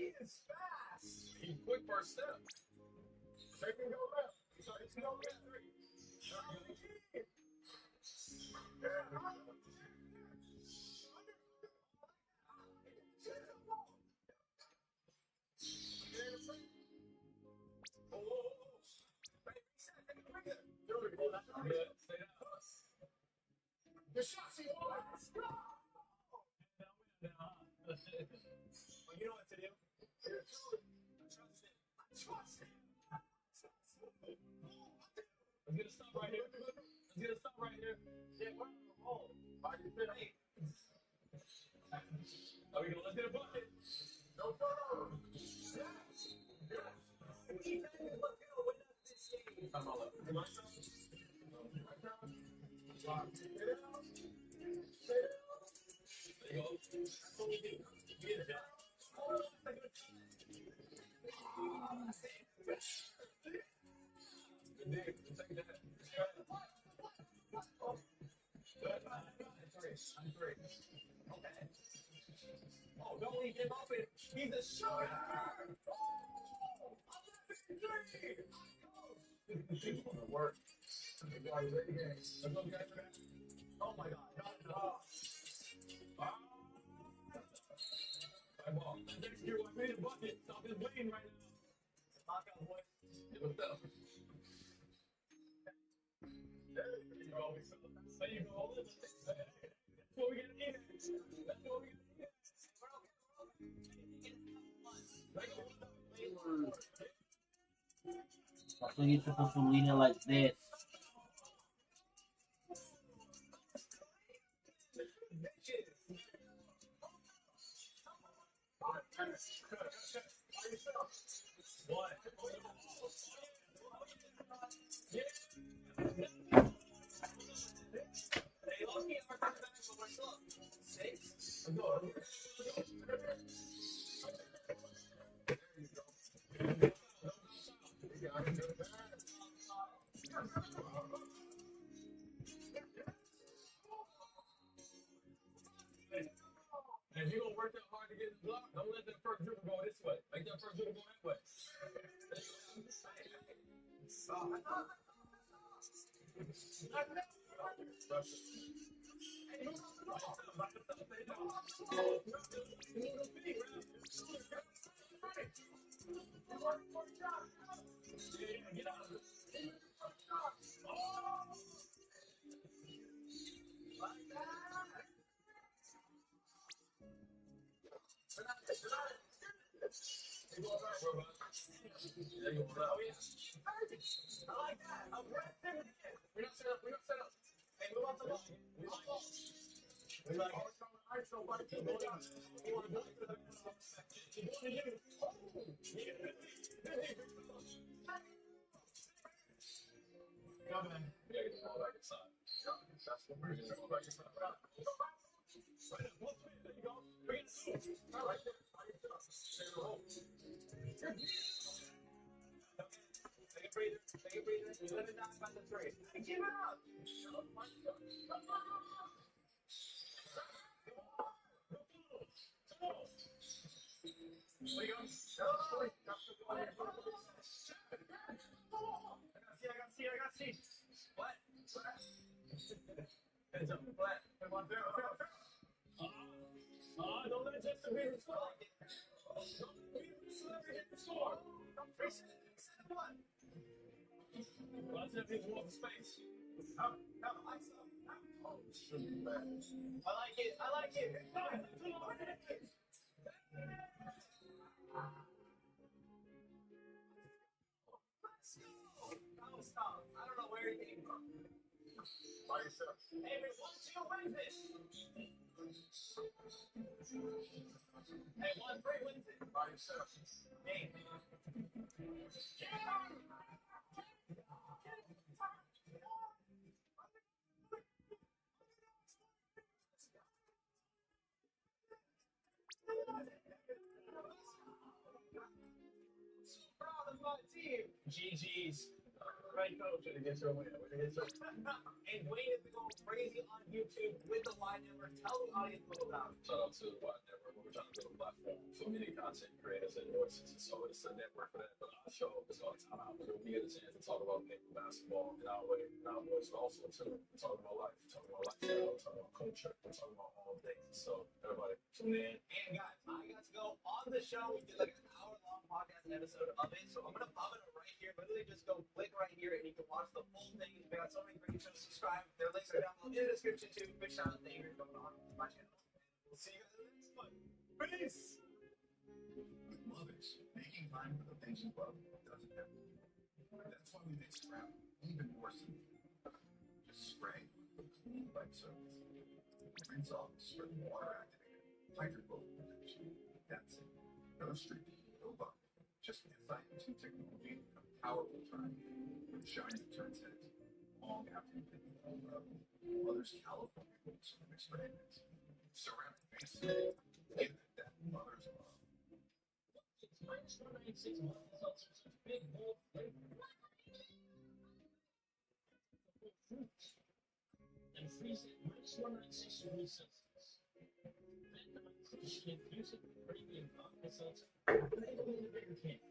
is fast. He quick first step. Second go left. He's go left. Three. The shots he wants. Go! You know what to do. Trust him. I'm gonna stop right here. Yeah, we're home. Are we gonna let's get a bucket? No, no. Yes. I'm all up. There you go. That's what we do. Get it down. I'm three. Okay. Oh, don't leave him open. He's a shooter. Oh, this is gonna work. Let's go, guys. Oh my God. My ball. Next year, I made a bucket. Stop his bleeding right now. Knock out, boy. It was tough. There you go. There you go. That's what we get to eat. That's when you're supposed to lean it like this. And if you're gonna work that hard to get the block, don't let that first dribble go this way. Make that first dribble go that way. Get out of it. I like that. I'm right there. We're not set up. Hey, move on to the ball. We like it. So why don't you go down? You want to go to the next one? You want to do it? Oh, yeah. Come on. We gotta get the ball back inside. That's what we're doing. Back inside. Right up. There you go. Bring it. All right. Take a hold. Take a breather. You let it knock by the three. Give it up. There you go. I got C. What? Heads up. Flat. Come on, throw. Don't let Justin be the score. Don't be the celebrity hit the score. Reset one. Lots of people want the space. Out, ice up. Oh, I like it. Let's go. Stop. I don't know where he came from. By yourself. Hey, but 1-2 wins this. Hey, 1-3 wins it. By yourself. Hey. Proud of my team. GG's. Right coach, and against your winner. And Wayne is going crazy on YouTube with the wide network. Tell the audience about it. Shout out to the wide network. we're trying to build a platform for many content creators and voices. And so it's a network for that. But our show is all the time out. We get a chance to talk about maybe basketball in our way, in our voice, but also too. We're talking about life, we're talking about lifestyle, we're talking about culture, we're talking about all things. So everybody tune in. And guys, I got to go on the show. We did like an hour-long podcast episode of it. So I'm gonna right here. Literally just go click right here and you can watch the full thing. We got so many great shows. Subscribe. Their links are down below in the description too. Big shout out to David going on my channel. We'll see you guys in the next one. Peace. With mothers, making time for the things you love doesn't happen. That's why we make scrap even more simple. Just spray with clean bike surface. Rinse off, spray water activated. Hydrate both protection. That's it. No streaking, no bump. Just insight into technology and a powerful time with shine that turns heads long after you've been held up. Others California books from experiments. Ceramic base give it that mother's love. It's minus 196 results in such big, bold flavor. Fruits. And freeze it minus 196 degrees Celsius. Then infuse it with premium vodka seltzer. Available in the bigger can.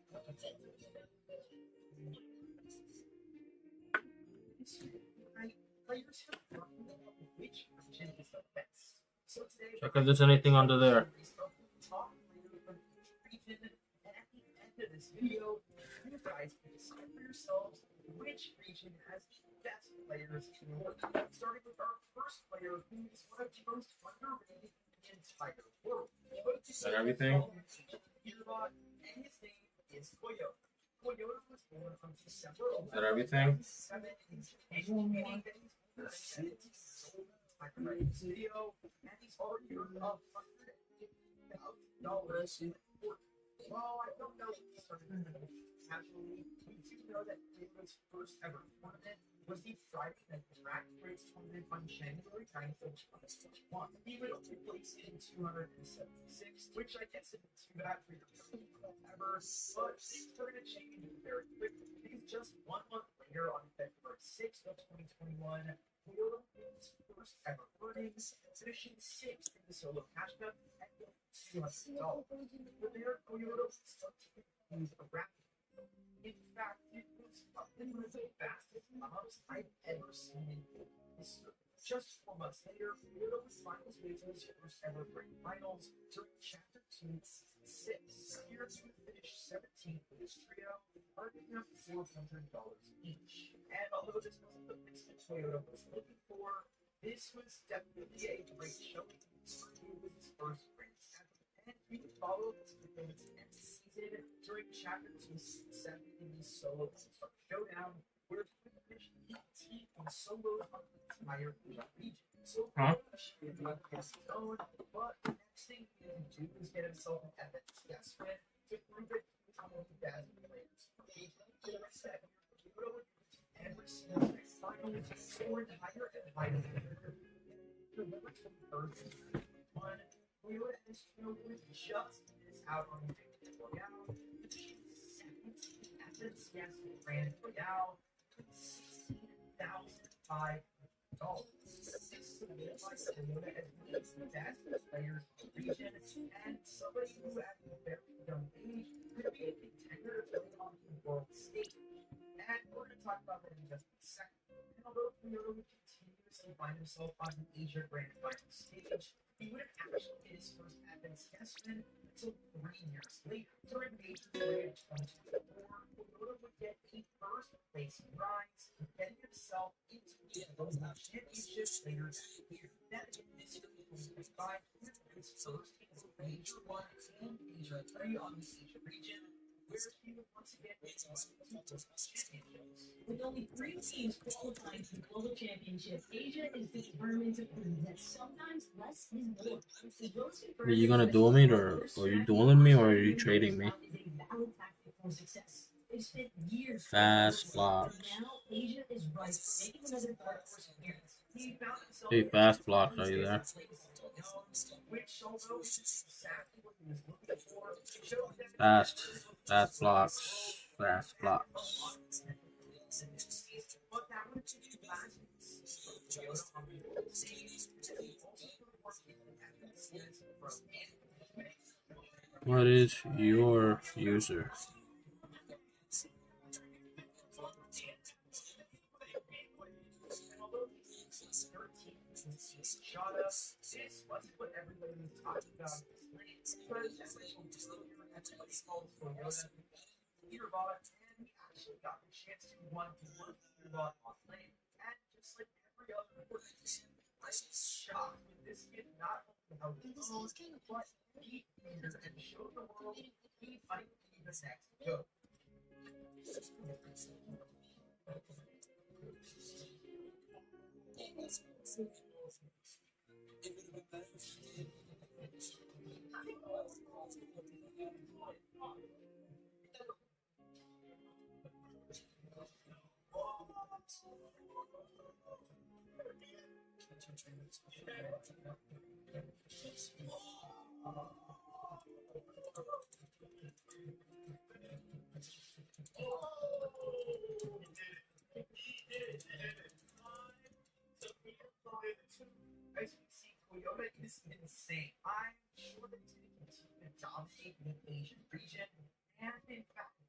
Check if there's anything under there. Which region has the best players in the world? Starting with our first player, who is one of the most underrated in the entire world. Is that everything? And his name is Toyota. Toyota was born on December 11th. Is that everything? This video, and he's already earned $150,000 in work. Well, I don't know what he started actually. We do know that Toyota's first ever tournament was the Friday Night Track Race Tournament on January 9th of 2021. He would only place in 276, which I guess isn't too bad for your ever, but things are going to change very quickly because just 1 month later, on February 6th of 2021, Toyota won his first ever earnings, finishing 6th in the solo cash cup at $200. But there, Toyota started to use a rapid. In fact, it was probably one of the fastest moms I've ever seen in history. Just 4 months later, Toyota was finals way to his first ever great finals during Chapter 2, Season 6. Here, he finished 17th with his trio, earning up $400 each. And although this wasn't the mix that Toyota was looking for, this was definitely a great showing. It was his first race ever. And we would follow this performance next season during Chapter 2, Season 7 in the Solo All-Star Showdown, where he would finish 18th in solos on the entire region. So, he did not pass his own, but the next thing he had to do was get himself an FNCS win to prove that he was one of the best players. He did a set here, Toyota would every single finals for entire and final. November 23rd, 2021, Toyota has Toyota just missed out on the Victory Royale, which is 17th FNCS Grand Royale with $16,500. This solidifies Toyota as one of the best players in the region and somebody who at a very young age could be a contender to play on the world stage. And we're going to talk about that in just a second. And although Toyota would continuously find himself on the Asia Grand Final stage, he would have actually hit his first FNCS win until 3 years later. During Major Day of 2024, Toyota would get a first place prize, getting himself into the Global Championship later that year. Then in this year, 2025, he would win his first Major 1 and Major 3 on the Asia region, where he would once again get championships. With only 3 teams qualifying for the Global Championship, Asia is determined to prove that sometimes less is more. Are you gonna duel me, or are you dueling me, or are you trading me? Fast blocks. Asia is right for making another dark horse appearance. He found himself Hey, fast blocks, are you there? which, although exactly what he was looking for, showed that Fast blocks. Fast blocks. but that would be the last Toyota on the stage, and he also performed in the FNCS from What is your user? And although he was 13 shot up, this wasn't what everybody was talking about this late. Because as I told you earlier, everybody calls Toyota Peterbot, and we actually got the chance to one to work Peterbot on lane. And just like every other person, I was shocked when this kid not only held his own, but beat Peter and showed the world he might be the next GOAT. As we see, Toyota is insane. I'm sure that it's going to continue to dominate the Asian region, and in fact,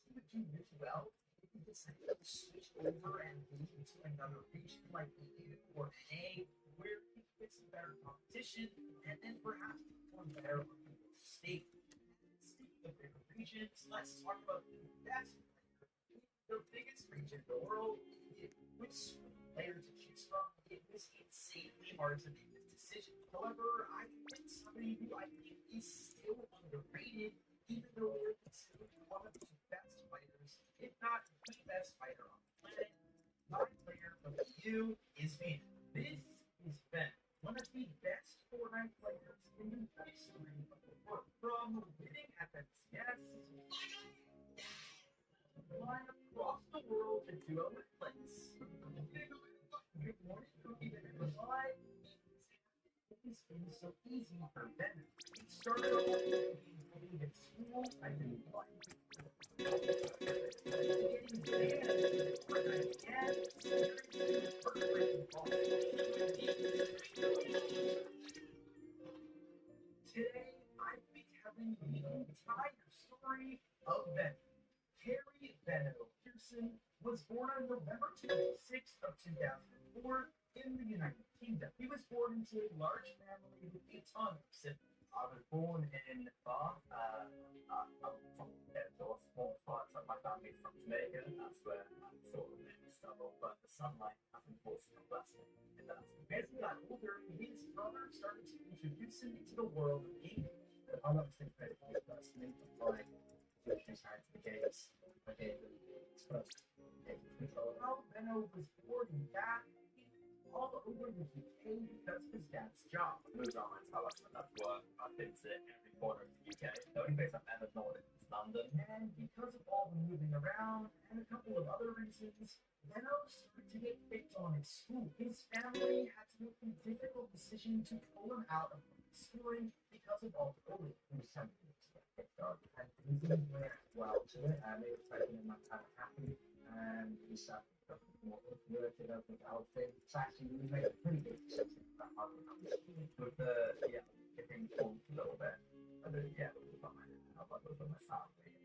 he would do really well if he decided to switch over and move to another region like EU or NA, where he could get some better competition and then perhaps perform better on the world stage. Speaking of bigger regions, let's talk about the best player in the biggest region in the world. With so many players to choose from, it was insanely hard to make this decision. However, I think somebody who I think is still underrated, even though they're considered one of the best fighters, if not the best fighter on the planet. My player of the EU is Ben. This is Ben, one of the best Fortnite players in the history of the world. From winning FNCS, flying across the world to duo with Blitz. Good morning, Cookie Bear. Why it's been so easy for Ben? He started off being bullied at school. I didn't like getting banned for that again. Today, I'll be telling you the entire story of Ben. Harry Benno Pearson was born on November 26th of 2004 in the United Kingdom. He was born into a large family with a ton of siblings. I was born in Bath. I'm from North, small parts of my family from Jamaica. That's where I'm sort of mixed up. But the sunlight has unfortunately blessed me. As he got older, his brother started to introduce him into the world of gaming. I love to think that he personally, like, which had the games. Okay, exposed. How Benno was born in that all over the UK because of his dad's job. Moved on, that's work. I've been to every corner of the UK. The only place I've ever known is London. And because of all the moving around and a couple of other reasons, Benno started to get picked on at school. His family had to make the difficult decision to pull him out of schooling because of all the bullying. He was telling me and he didn't react well to it, and it was taking him kind of happy, and he started more introverted over the whole thing. So actually, we made a pretty big decision about how we come with the, getting pulled a little bit. I did, it was about my family, and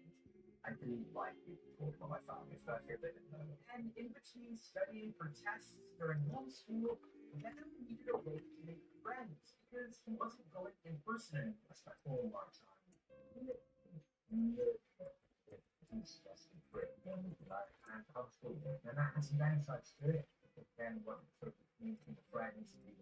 I didn't like being talk about my family, especially if they didn't know. And in between studying for tests during homeschool, Benno needed a way to make friends because he wasn't going in person anymore. I spent all my time. And homeschool, and that has some downsides to it. Then what sort of meeting friends and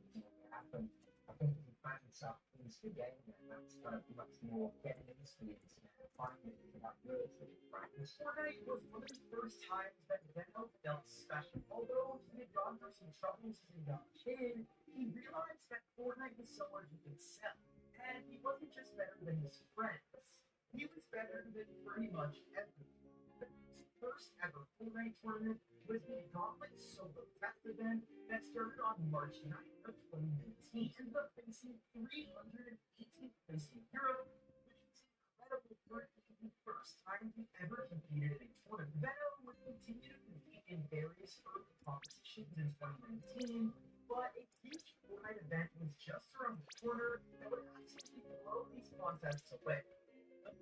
happen. I think if you find yourself into the game, then that's going to be much more getting into the internet, finding it without really practice. Fortnite was one of the first times that Benno felt special. Although he had gone through some troubles as a young kid, he realized that Fortnite was somewhere he could sell. And he wasn't just better than his friends. He was better than pretty much everyone. His first ever Fortnite tournament was the Gauntlet Solo Test event that started on March 9th of 2019. Ended up facing 318th place in Europe, which was incredible for it to be the first time he ever competed in a tournament. Benno would continue to compete in various early competitions in 2019, but a huge Fortnite event was just around the corner that would absolutely blow these contests away.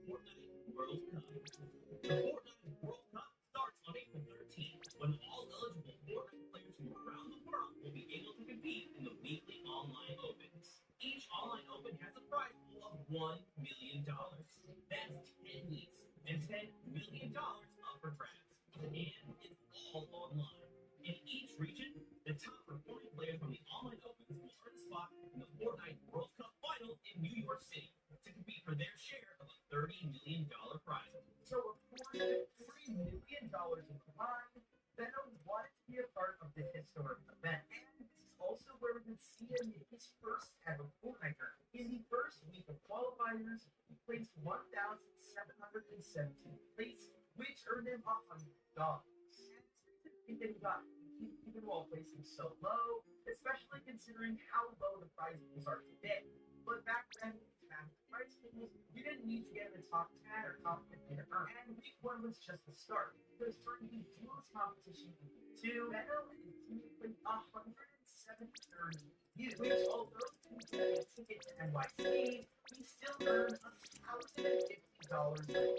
Fortnite World Cup. The Fortnite World Cup starts on April 13th, when all eligible Fortnite players from around the world will be able to compete in the weekly online opens. Each online open has a prize pool of $1 million. That's 10 weeks and $10 million up for grabs. And it's all online. In each region, the top performing players from the online opens will earn a spot in the Fortnite World Cup Finals in New York City to compete for their share of a $30 million prize. So, of course, with $3 million in the line, Venom wanted to be a part of this historic event. And this is also where we would see him in his first ever Fortnite tournament. In the first week of qualifiers, he placed 1,717 place, which earned him $100. And then he got even while placing so low, especially considering how low the prize pools are today. But back then, prize pools, you didn't need to get in the top 10 or top 15 to earn. And week 1 was just the start, because during the duels competition in week 2, Venom and his team played 107 views, which although he didn't get a ticket to NYC, he still earned $1,050 in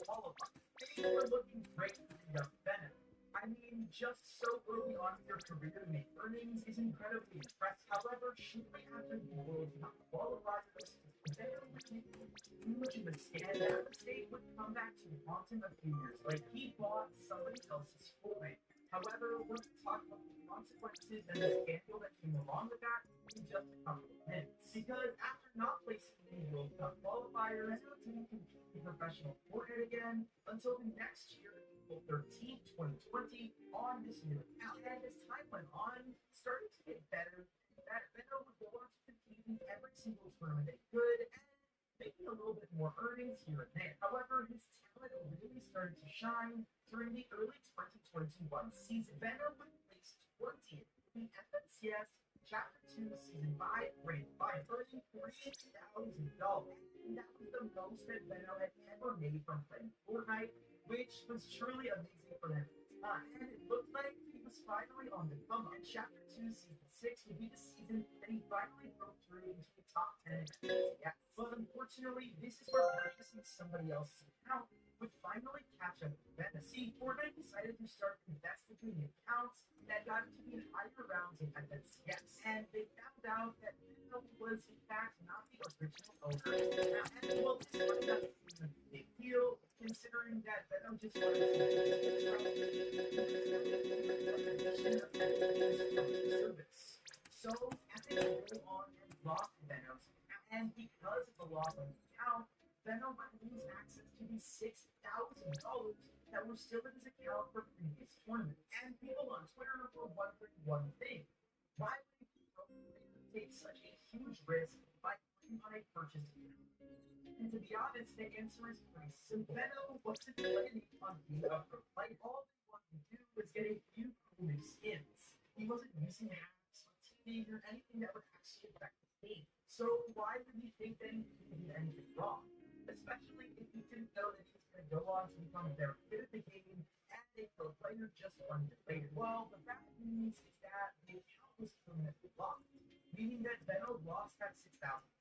qualifying. Things were looking great for young Venom. I mean, just so early on in your career to make earnings is incredibly impressive. However, shortly after the World Cup qualifiers, Venom made too much of a mistake, and that mistake would come back to haunt him a few years later. He bought somebody else's Fortnite. However, we're going to talk about the consequences and the scandal that came along with that in just a couple of minutes. Because after not placing in the World Cup qualifiers, Venom didn't compete in professional Fortnite again until the next year. April 13th, 2020, on this new account. And as time went on, started to get better. That Venom would go on to compete in every single tournament they could, and making a little bit more earnings here and there. However, his talent really started to shine during the early 2021 season. Venom would place 20th in the FNCS Chapter 2 Season 5 Grand Final, earning $3,000. And that was the most that Venom had ever made from playing Fortnite, which was truly amazing for them at the time. And it looked like he was finally on the come up. And Chapter 2 Season 6 would be the season that he finally broke through into the top 10 in FNCS. But unfortunately, this is where purchasing somebody else's account would finally catch up with Venom. See, Fortnite decided to start investigating accounts that got into the higher rounds in FNCS. And they found out that Venom was, in fact, not the original owner of the account. And well, this might not seem a big deal, considering that Venom just wanted to service. So, Epic would go on and lock Venom's account. And because of the loss of the account, Venom would lose access to the $6,000 that were still in his account for previous tournaments. And people on Twitter were wondering one thing. Why would he take such a huge risk by clicking on a purchase account? And to be honest, the answer is pretty simple. Venom wasn't planning on being a pro player. All he wanted to do was get a few cool new skins. He wasn't using hacks or teaming or anything that would actually affect the game. So why would he think that he could do anything wrong? Especially if he didn't know that he was going to go on to become very good at the game and a pro player just 1 year later. Well, the bad news is that the account was permanently locked, meaning that Venom lost that $6,000.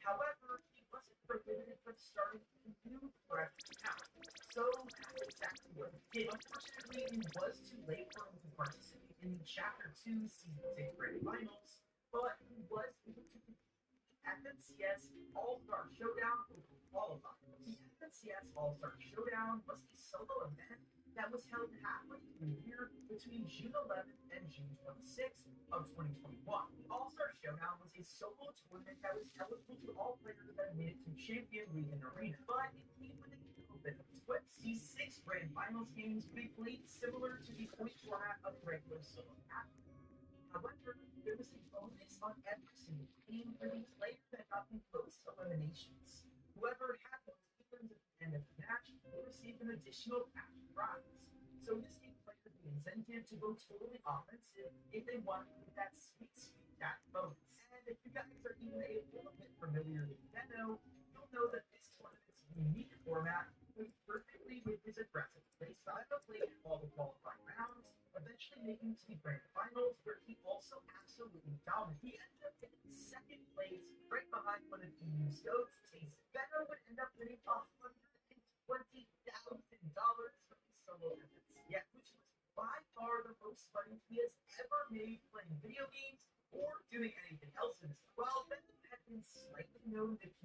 However, he wasn't prohibited from starting a new correct account. So that's exactly what he did. Unfortunately, it was too late for him to participate in Chapter 2 Season 6 Grand Finals, but he was able to compete at the FNCS All-Star Showdown for qualifiers. The FNCS All-Star Showdown was a solo event that was held halfway through the year between June 11th and June 26th of 2021. The All-Star Showdown was a solo tournament that was eligible to all players that made it to Champion League and Arena, but it came with a little bit of a twist. These 6 Grand Finals games would be played similar to the point format of the regular solo package. However, there was a bonus on every single game for the player that got the most eliminations. Whoever had those wins at the end of the match would receive an additional cash prize. So this gave players the incentive to go totally offensive if they wanted to get that sweet cash bonus. And if you guys are even a little bit familiar with Venom, you'll know that this tournament's unique format goes perfectly with his aggressive playstyle. Venom played all the qualifying rounds, eventually making to the grand finals, where he also absolutely dominated. He ended up getting second place, right behind one of the EU's goats, Taste. Venom would end up winning $100,000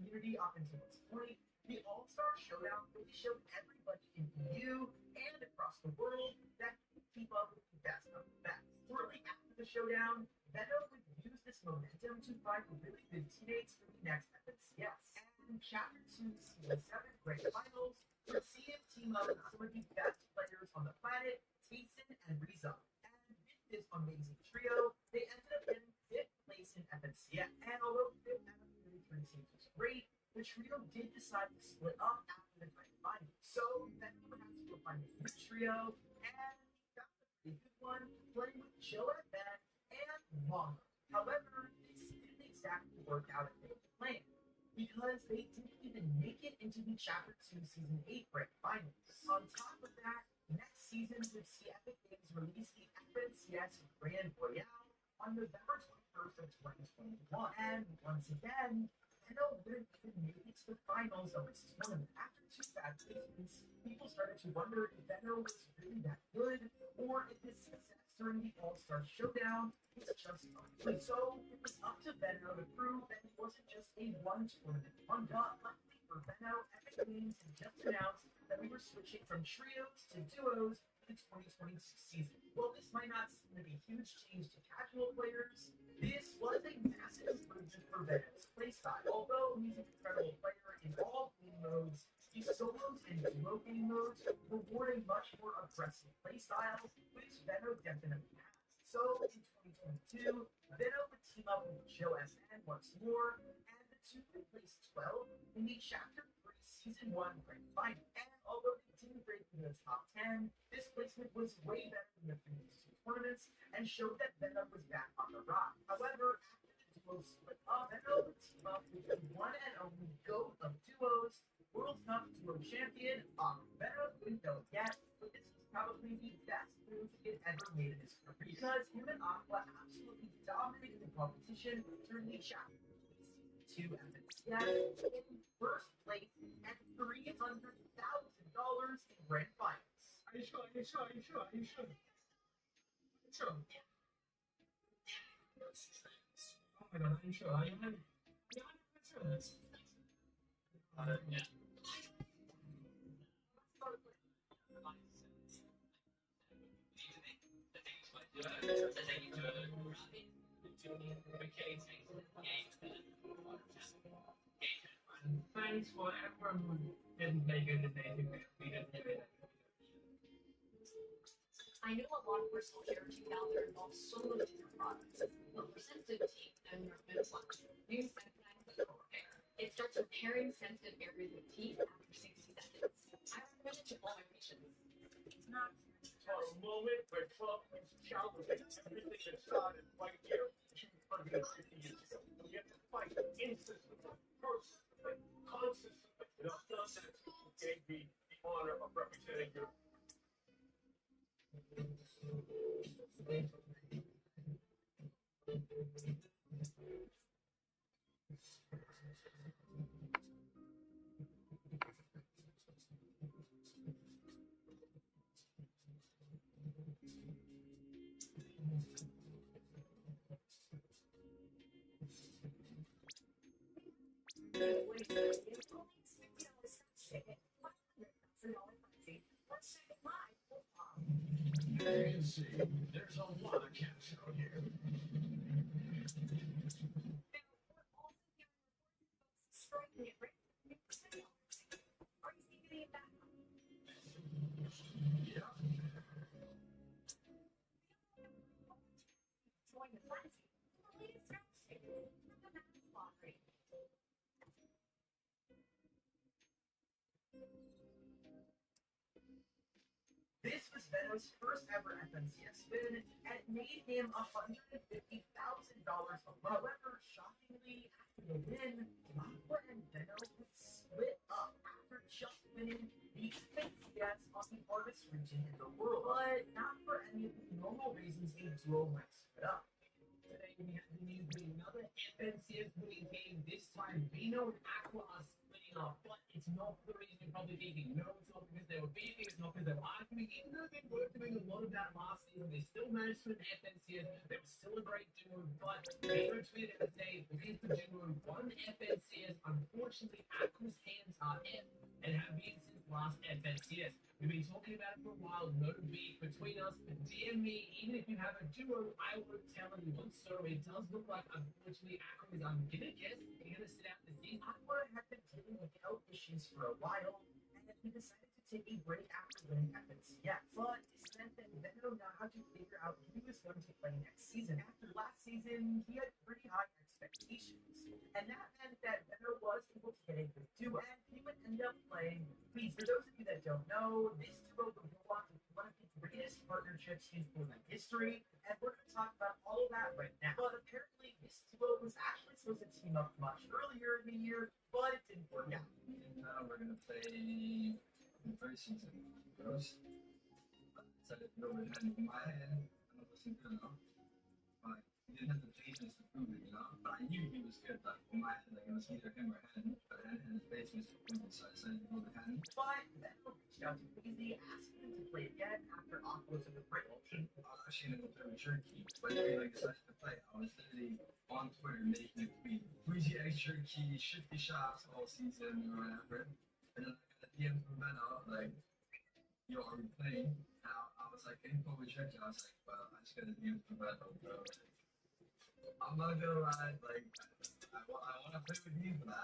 community up until this point, the All-Star Showdown really showed everybody in EU and across the world that he could keep up with the best of the best. Shortly after the showdown, Venom would use this momentum to find really good teammates for the next FNCS. And Chapter 2, Season 7 Grand Finals would see him team up with some of the best players on the planet, Tayson and Riza. And with this amazing trio, they ended up getting 5th place in FNCS. And although 5th out of 33 teams was great, the trio did decide to split up after the Grand Finals. So Venom would have to go find a new trio, and he got a pretty good one, playing with Joe at Ben and Mama. However, this didn't exactly work out as they planned, because they didn't even make it into the Chapter 2 Season 8 Grand Finals. On top of that, next season would see Epic Games release the FNCS Grand Royale on November 21st of 2021. And once again, Venom wouldn't even make it to the finals of its tournament. After 2 bad placements, people started to wonder if Venom was really that good, or if his success during the All-Star Showdown was just fun. So it was up to Venom to prove that he wasn't just a one-tournament wonder. But luckily for Venom, Epic Games had just announced that we were switching from trios to duos for the 2022 season. While this might not seem to be a huge change to casual players, this was a massive improvement for Venom's playstyle. Although he's an incredible player in all game modes, the solos and duo game modes reward a much more aggressive playstyle, which Venom definitely has. So in 2022, Venom would team up with Joe FN once more, and the two would place 12 in the Chapter 3 Season 1 Grand Final. And although they didn't break into the top 10, this placement was way better than the previous 2 tournaments and showed that Venom was back on the rise. However, after the duos split up, Venom would team up with the one and only GOAT of duos, World Cup Duo Champion, Venom wouldn't know it yet, but this was probably the best move he had ever made in his career, because him and Aqua absolutely dominated the competition during the Chapter 2 FNCS in first place at $300,000 in Grand Finals. Are you sure? Are you sure? Are you sure? Are you sure? Sure. Oh my god, are you sure? Are you sure? Yeah, I'm sure. Yeah. Thanks for everyone who didn't make it today. We didn't do it. I know a lot of personal care teams out there involve so many different products, but for sensitive teeth and your implants, use Sensodyne Clinical Repair. It starts repairing sensitive areas of teeth after 60 seconds. I recommend it to all my patients. It's not for a moment where Trump was challenging everything that started right here 250 years ago. We have to fight incessantly, persistently, consistently. And I've done that who gave me the honor of representing you. You can see, there's a lot of cash out here. Yeah. This was Venom's first ever FNCS win, and it made him $150,000 a month. However, shockingly, after the win, Aqua and Venom would split up after just winning the FNCS on the hardest region in the world. But not for any of the normal reasons a duo might split up. Today we have the news with another FNCS winning game. This time, Vino and Aqua are splitting up, but it's it's not for the reason you're probably thinking. No, it's not because they were beefing, it's not because they were arguing. Even though they were doing a lot of that last season, they still managed to win FNCS. They were still a great duo, but they were tweeted at the day, because the duo won FNCS, unfortunately, Aqua's hands are in and have been since last FNCS. We've been talking about it for a while, no beef between us, but DM me, even if you have a duo, I won't tell anyone. So it does look like, unfortunately, Aqua is, I'm gonna guess, they're gonna sit out the season. Aqua had been dealing with health issues for a while, and he decided to take a break after winning FNCS. But this meant that Venom now had to figure out who he was going to play next season. After last season, he had pretty high expectations, and that meant that Venom was able to get a good duo, and he would end up playing Please. For those of you that don't know, this duo would go on to one of the greatest partnerships in Fortnite history, and we're going to talk about all of that right now. But apparently, this duo was actually supposed to team up much earlier in the year, but it didn't work out. And now we're gonna play the first season. Girls. So I go with hand in my hand, and I wasn't good enough. But he didn't have the patience to prove it, you know. But I knew he was good. Like in my head, like it was either him or hand. But I didn't have the patience to prove it, so I decided to go with hand. But Venom reached out to Weezy, asking him to play again after Aqua was a great option. I was actually gonna go play with Jerky, but he like decided to play. I was literally on Twitter making a tweet. Breezy X Jerky, shifty shots all season or whatever. And then I got a DM from Venom, like, yo, are we playing? Now I was like, info with Jerky. I was like, well, I just got a DM from Venom, bro. I'm not gonna lie, like, I want to play with you, but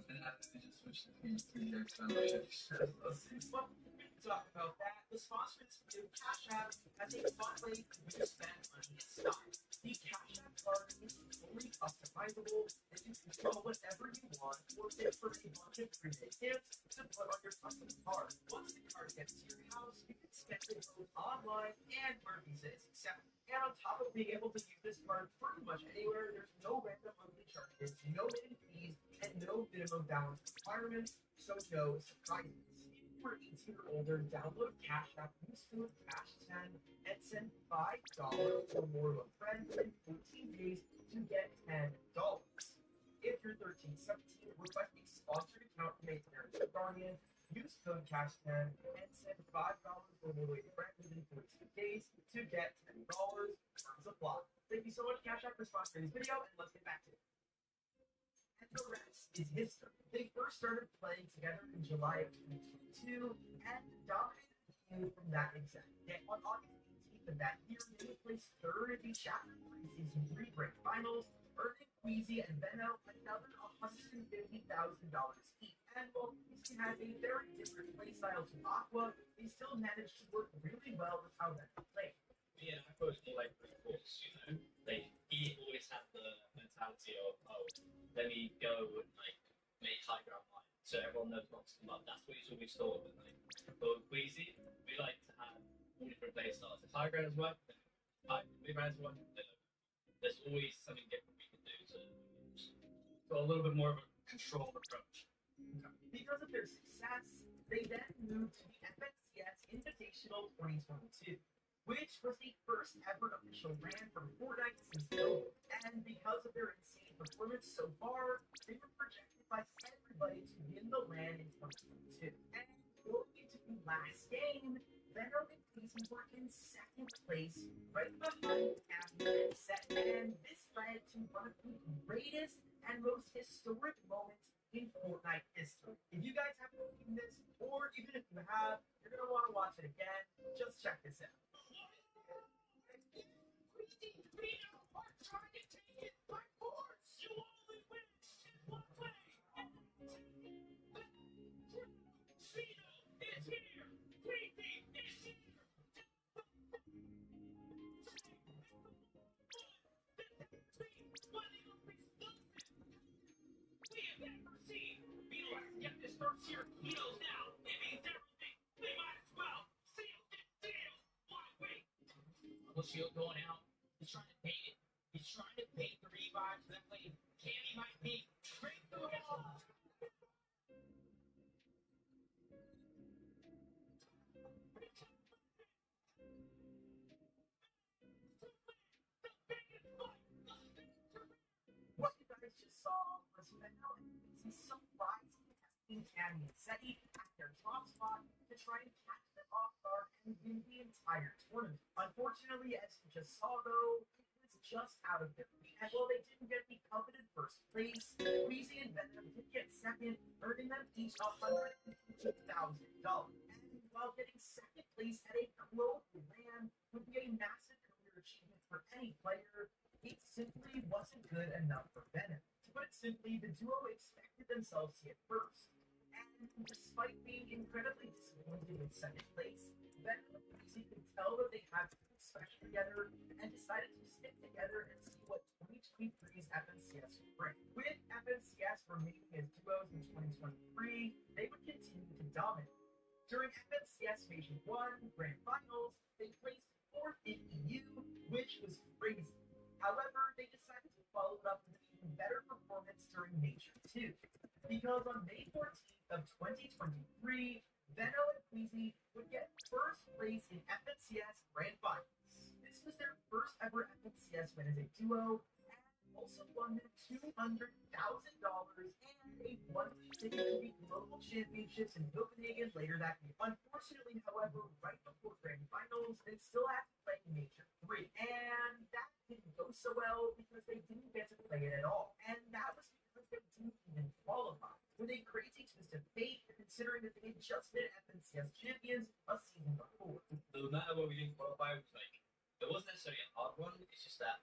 and I just switched to 3x Venom shifty shots all season. But we can talk about that. The sponsor of this video, Cash App, has a fun way for you to spend money in stock. The Cash App card is fully customizable, and you can control whatever you want, or pay for a bunch of free gifts to put on your custom card. Once the card gets to your house, you can spend it both online and where Visa is accepted. And on top of being able to use this card pretty much anywhere, there's no random monthly charges, no hidden fees, and no minimum balance requirements, so no surprises. If you are 18 or older, download Cash App, use code CASH10, and send $5 or more to a friend in 14 days to get $10. If you're 13, 17, request a sponsored account from a parent or guardian, use code CASH10, and send $5 or more to a friend within 14 days to get $10. Terms apply. Thank you so much, Cash App, for sponsoring this video, and let's get back to it. And the rest is history. They first started playing together in July of 2022 and dominated the game from that exact day. On August 18th of that year, they placed third in the Chapter 3 Season 3 Grand Finals, earning Queasy and Venom another $150,000 each. And while Queasy has a very different playstyle to Aqua, they still managed to work really well with how Venom played. Yeah, I suppose more like brute force, you know. Like he always had the mentality of, oh, let me go and like make high ground line, so everyone knows not to come up. That's what he's always thought of. Like, but with Queasy, we like to have all different play styles. If high ground is work, then high. If mid round is work, then there's always something different we can do to. So a little bit more of a controlled approach. Because of their success, they then moved to the FNCS Invitational 2022, which was the first ever official LAN from Fortnite since building. And because of their insane performance so far, they were projected by everybody to win the LAN in 2022. And going into the last game, Venom and Queasy were in second place, right behind Abby and Set, and this led to one of the greatest and most historic moments in Fortnite history. If you guys haven't seen this, or even if you have, you're going to want to watch it again, just check this out. Trying to take it by force. You only win in one way. Cena is here. Queasy is here. We have never seen. Beetle has to get this first year. He knows now. It means everything. They might as well seal this deal. Why wait? Well, Shield going out. He's trying to bait it. He's trying to bait the revive so that way Cammy might be straight through the wall. What you guys just saw was Venom and Queasy surprisingly having Tammy and Seti at their top spot to try and catch them off guard and win the entire tournament. Unfortunately, as you just saw though, it was just out of their reach. And while they didn't get the coveted first place, Weezy and Venom did get second, earning them each $150,000. And while getting second place at a global land would be a massive career achievement for any player, it simply wasn't good enough for Venom. To put it simply, the duo expected themselves to get first. And despite being incredibly disappointed with second place, Venom and Weezy could tell that they had something special together and decided to stick together and see what 2023's FNCS would bring. With FNCS remaining as duos in 2023, they would continue to dominate. During FNCS Major 1 Grand Finals, they placed 4th in EU, which was crazy. However, they decided to follow it up with an even better performance during Major 2, because on May 14th of 2023, Venno and Queasy would get first place in FNCS Grand Finals. This was their first ever FNCS win as a duo, and also won them $200,000 and a one-way ticket to the Global Championships in Copenhagen later that year. Unfortunately, however, right before Grand Finals, they still had to play Major 3, and that didn't go so well because they didn't get to play it at all. And that was because they didn't even qualify. With a crazy twist of fate, considering that they had just been FNCS champions a season before. No matter what we didn't qualify, it was like, it wasn't necessarily a hard one, it's just that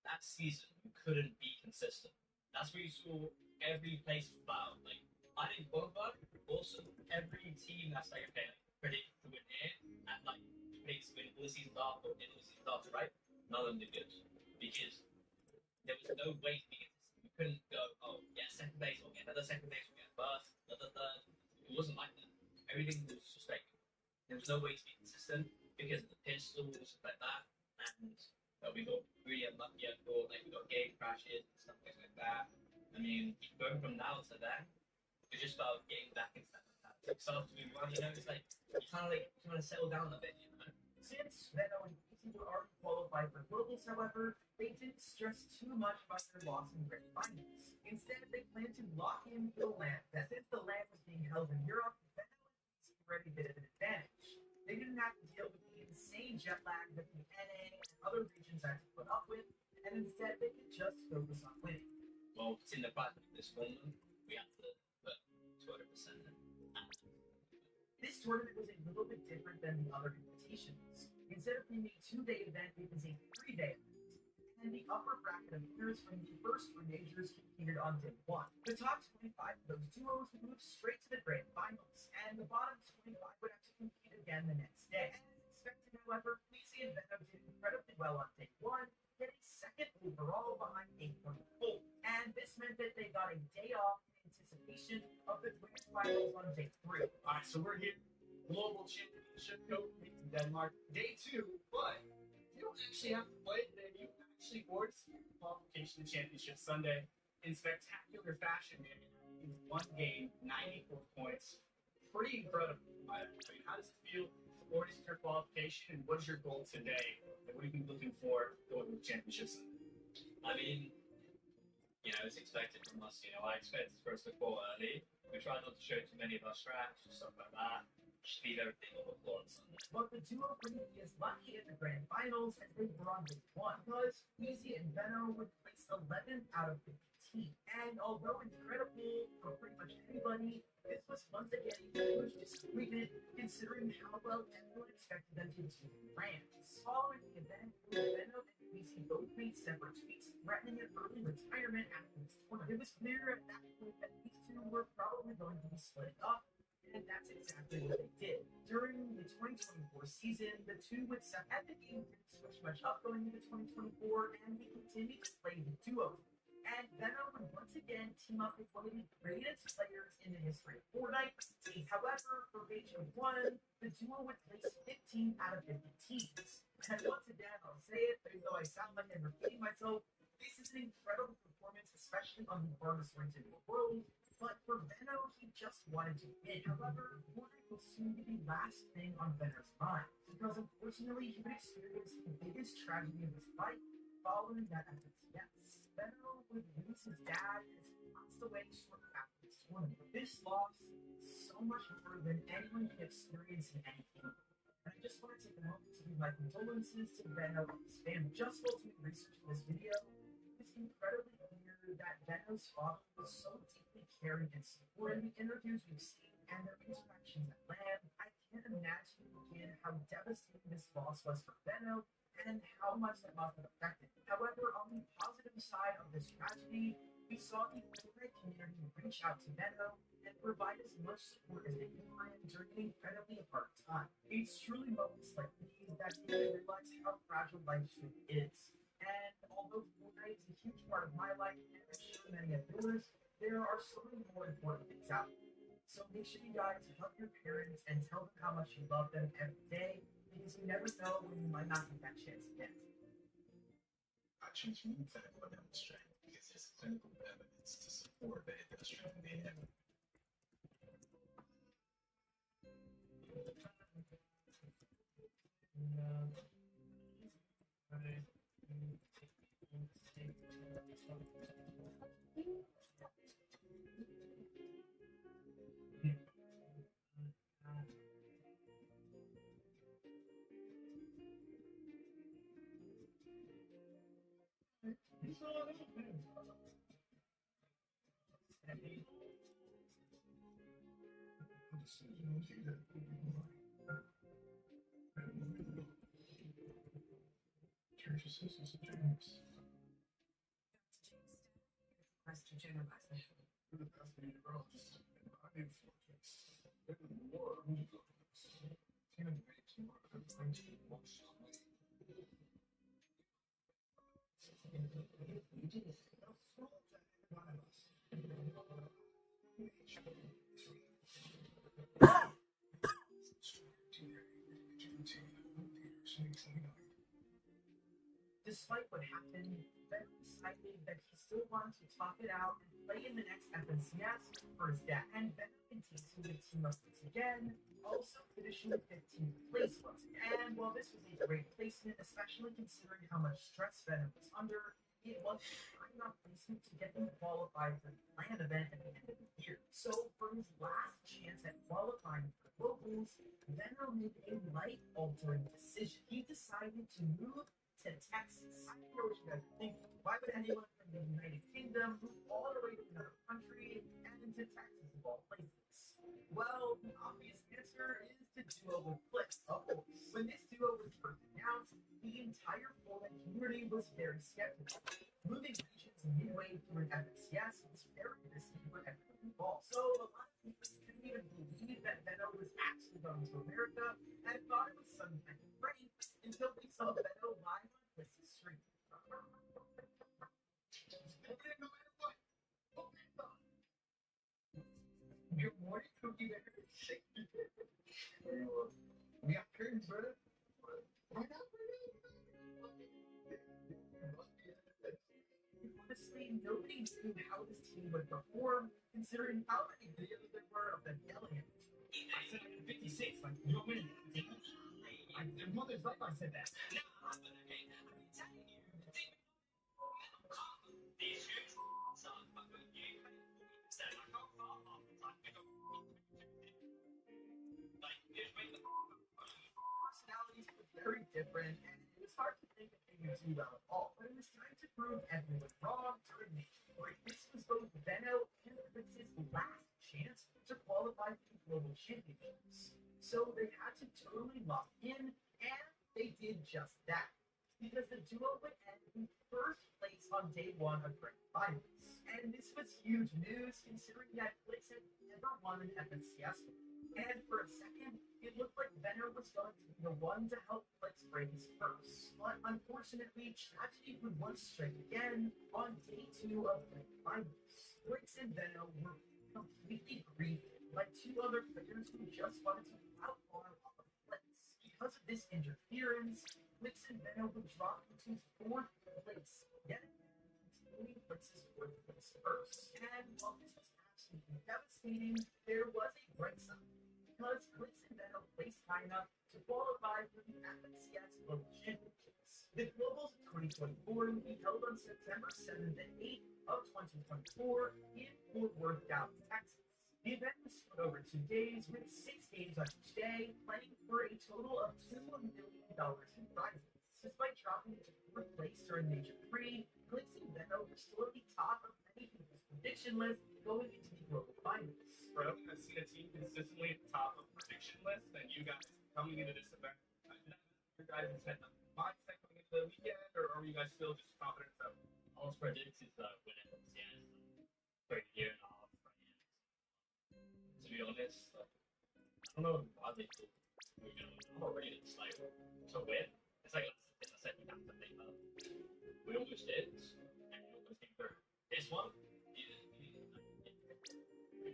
that season you couldn't be consistent. That's where you saw every place foul. Like, I didn't qualify, also every team that's like, okay, like, predict to win here, and like, predicts to win all the seasons after, in all the seasons after, right? None of them did good. Because there was no way to be consistent. You couldn't go, oh, get second base, or get another second base, or get first, another third. It wasn't like that. Everything was just like, there was no way to be consistent because of the pistols, stuff like that. And we got really unlucky, I thought, like, we got game crashes and stuff like that. I mean, going from now to then, it's just about getting back into that. So after we run, you know, it's like, you kind of like, you want to settle down a bit, you know? Since Venno and Queasy were already qualified for globals, however, they didn't stress too much about their loss in Grand Finals. Instead, they planned to lock in the land. That since the land was being held in Europe, Venno and Queasy were at a bit of an advantage. They didn't have to deal with the insane jet lag that the NA and other regions had to put up with, and instead they could just focus on winning. Well, it's in the fact that this tournament, we had to put 200% in. This tournament was a little bit different than the other competitions. Instead of being a 2-day event, it was a 3-day event. And the upper bracket of winners from the first 3 majors competed on day 1. The top 25 of those duos would move straight to the Grand Finals, and the bottom 25 would have to compete again the next day. As expected, however, Queasy and Venom did incredibly well on day 1, getting second overall behind 8.4. And this meant that they got a day off in anticipation of the Grand Finals on day 3. Alright, so we're here. Global Championship Copenhagen, Denmark. Day 2, but you don't actually have to play today. You actually board qualification to championship Sunday in spectacular fashion, man. In one game, 94 points. Pretty incredible. I mean, how does it feel? What is your qualification and what is your goal today? And what are you looking for going to the championship Sunday? I mean, you know, it's expected from us. You know, I expect for us to call early. We try not to show too many of our strats or stuff like that. Just leave everything on the floor on Sunday. But the duo wouldn't be as lucky at the Grand Finals as they were on day 1, because Queasy and Venno would place 11th out of 15. And although incredible for pretty much anybody, this was once again a huge disappointment considering how well everyone expected them to do in France. Following the event, Venno and Queasy both made separate tweets threatening an early retirement after this tournament. It was clear at that point that these two were probably going to be split up. And that's exactly what they did. During the 2024 season, the two would set at the game didn't switch much up going into 2024, and we continued to play the duo. And Venno would once again team up with one of the greatest players in the history of Fortnite. However, for Major 1, the duo would place 15 out of 50 teams. And once again, I'll say it, even though I sound like I'm repeating myself, this is an incredible performance, especially on the hardest range in the world. But for Venno, he just wanted to win. However, Fortnite will soon be the last thing on Venno's mind, because unfortunately, he would experience the biggest tragedy of his life following that FNCS. Venno would lose his dad and his passed away shortly after this tournament. This loss so much more than anyone can experience in anything. And I just want to take a moment to give my condolences to Benno and his family. Just while doing research for this video, it's incredibly clear that Benno's father was so deeply caring and supportive. In the interviews we've seen and their interactions at LAN, I can't imagine again how devastating this loss was for Benno and how much that must have affected him. However, on the positive side of this tragedy, we saw the Fortnite community reach out to Benno and provide as much support as they could for him during an incredibly hard time. It's truly moments like these that make me realize how fragile life truly is. And although Fortnite is a huge part of my life and I'm sure many of yours, there are so many more important things out there. So make sure you guys hug your parents and tell them how much you love them every day, because you never know when you might not get that chance again. I choose food for demonstrate because there's clinical evidence to support that it does strengthen the immune. That's too generalized. Despite what happened, Ben decided that he still wanted to talk it out and play in the next FNCS for his dad. And Ben continued to team up once again, also finishing 15th place once again. And while this was a great placement, especially considering how much stress Ben was under, it was high enough placement to get him qualified for the LAN event at the end of the year. So for his last chance at qualifying for locals, Benno made a life-altering decision. He decided to move to Texas. I don't know what you guys are thinking. Why would anyone from the United Kingdom move all the way to another country and into Texas of all places? Well, the obvious answer is to duo with Blitz, of course. When this duo was first announced, the entire Fortnite community was very skeptical. Moving regions midway through an FNCS was very risky for everyone involved. So a lot of people couldn't even believe that Benno was actually going to America and thought it was some kind of prank until we saw Benno live on Blitz's stream. Good morning, Cookie Bear. We got curtains, brother. Honestly, nobody knew how this team would perform, considering how many videos there were of them yelling at each other. I said 56, like, you know what I mean? Their mother's life, I said that. No, but hey, I'm telling you, these shoes, son, fucking you, said I got far off, like, just make the Personalities were very different, and it was hard to think that they would do well at all. But it was time to prove everyone wrong during Major. This was both Benno and Fritz's last chance to qualify for the Global Championships. So they had to totally lock in, and they did just that. Because the duo would end in first place on day one of Grand Finals. And this was huge news considering that Blitz had never won an FNCS before. And for a second, it looked like Benno was going to be the one to help Blitz break his curse. But unfortunately, tragedy would once strike again on day 2 of Grand Finals. Blitz and Benno were completely grieved by 2 other players who just wanted to outlaw off of Blitz. Because of this interference, Blitz and Benno would drop into 4th place. Yet, continuing Blitz's 4th place first. And while this was absolutely devastating, there was a bright side. Because Blitz and Benno placed high enough to qualify for the FNCS Global Championships. The Globals 2024 will be held on September 7th and 8th of 2024 in Fort Worth, Dallas, Texas. The event was split over 2 days with 6 games on each day, playing for a total of $2 million in prizes. Despite dropping into 4th place during Major 3, Clicks and Venno were still at the top of many people's prediction list going into the global finals. Bro, I've seen a team consistently at the top of prediction list, and you guys coming into this event, your guys' mindset coming into the weekend, or are you guys still just confident that All predicts is winning the Seattle for a year and a half right now. To be honest, I don't know why they thought we were going to win. I'm already in like to win. It's like as I said, you have to think that we almost did, and we almost came through. This one,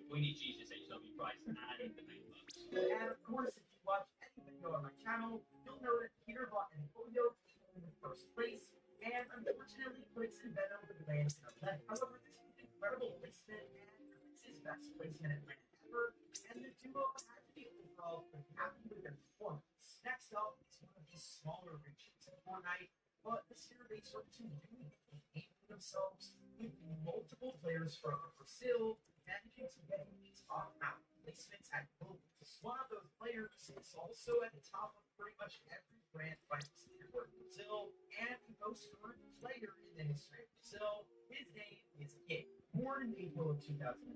we need Jesus HW Price and the main folks. And of course, if you watch any video on my channel, you'll know that Peter bought an Oyo in the 1st place, and unfortunately, Clicks and Venno would land in 11th. However, this was an incredible placement, and it's his best placement at Land ever, and the duo had to be overall pretty happy with their performance. Next up is one of the smaller regions in Fortnite, but this year they took to really aiming themselves with multiple players from Brazil managing to get a top out placements at globals. One of those players is also at the top of pretty much every grand finals leaderboard in Brazil, and the most current player in the history of Brazil. His name is King. Born in April of 2006,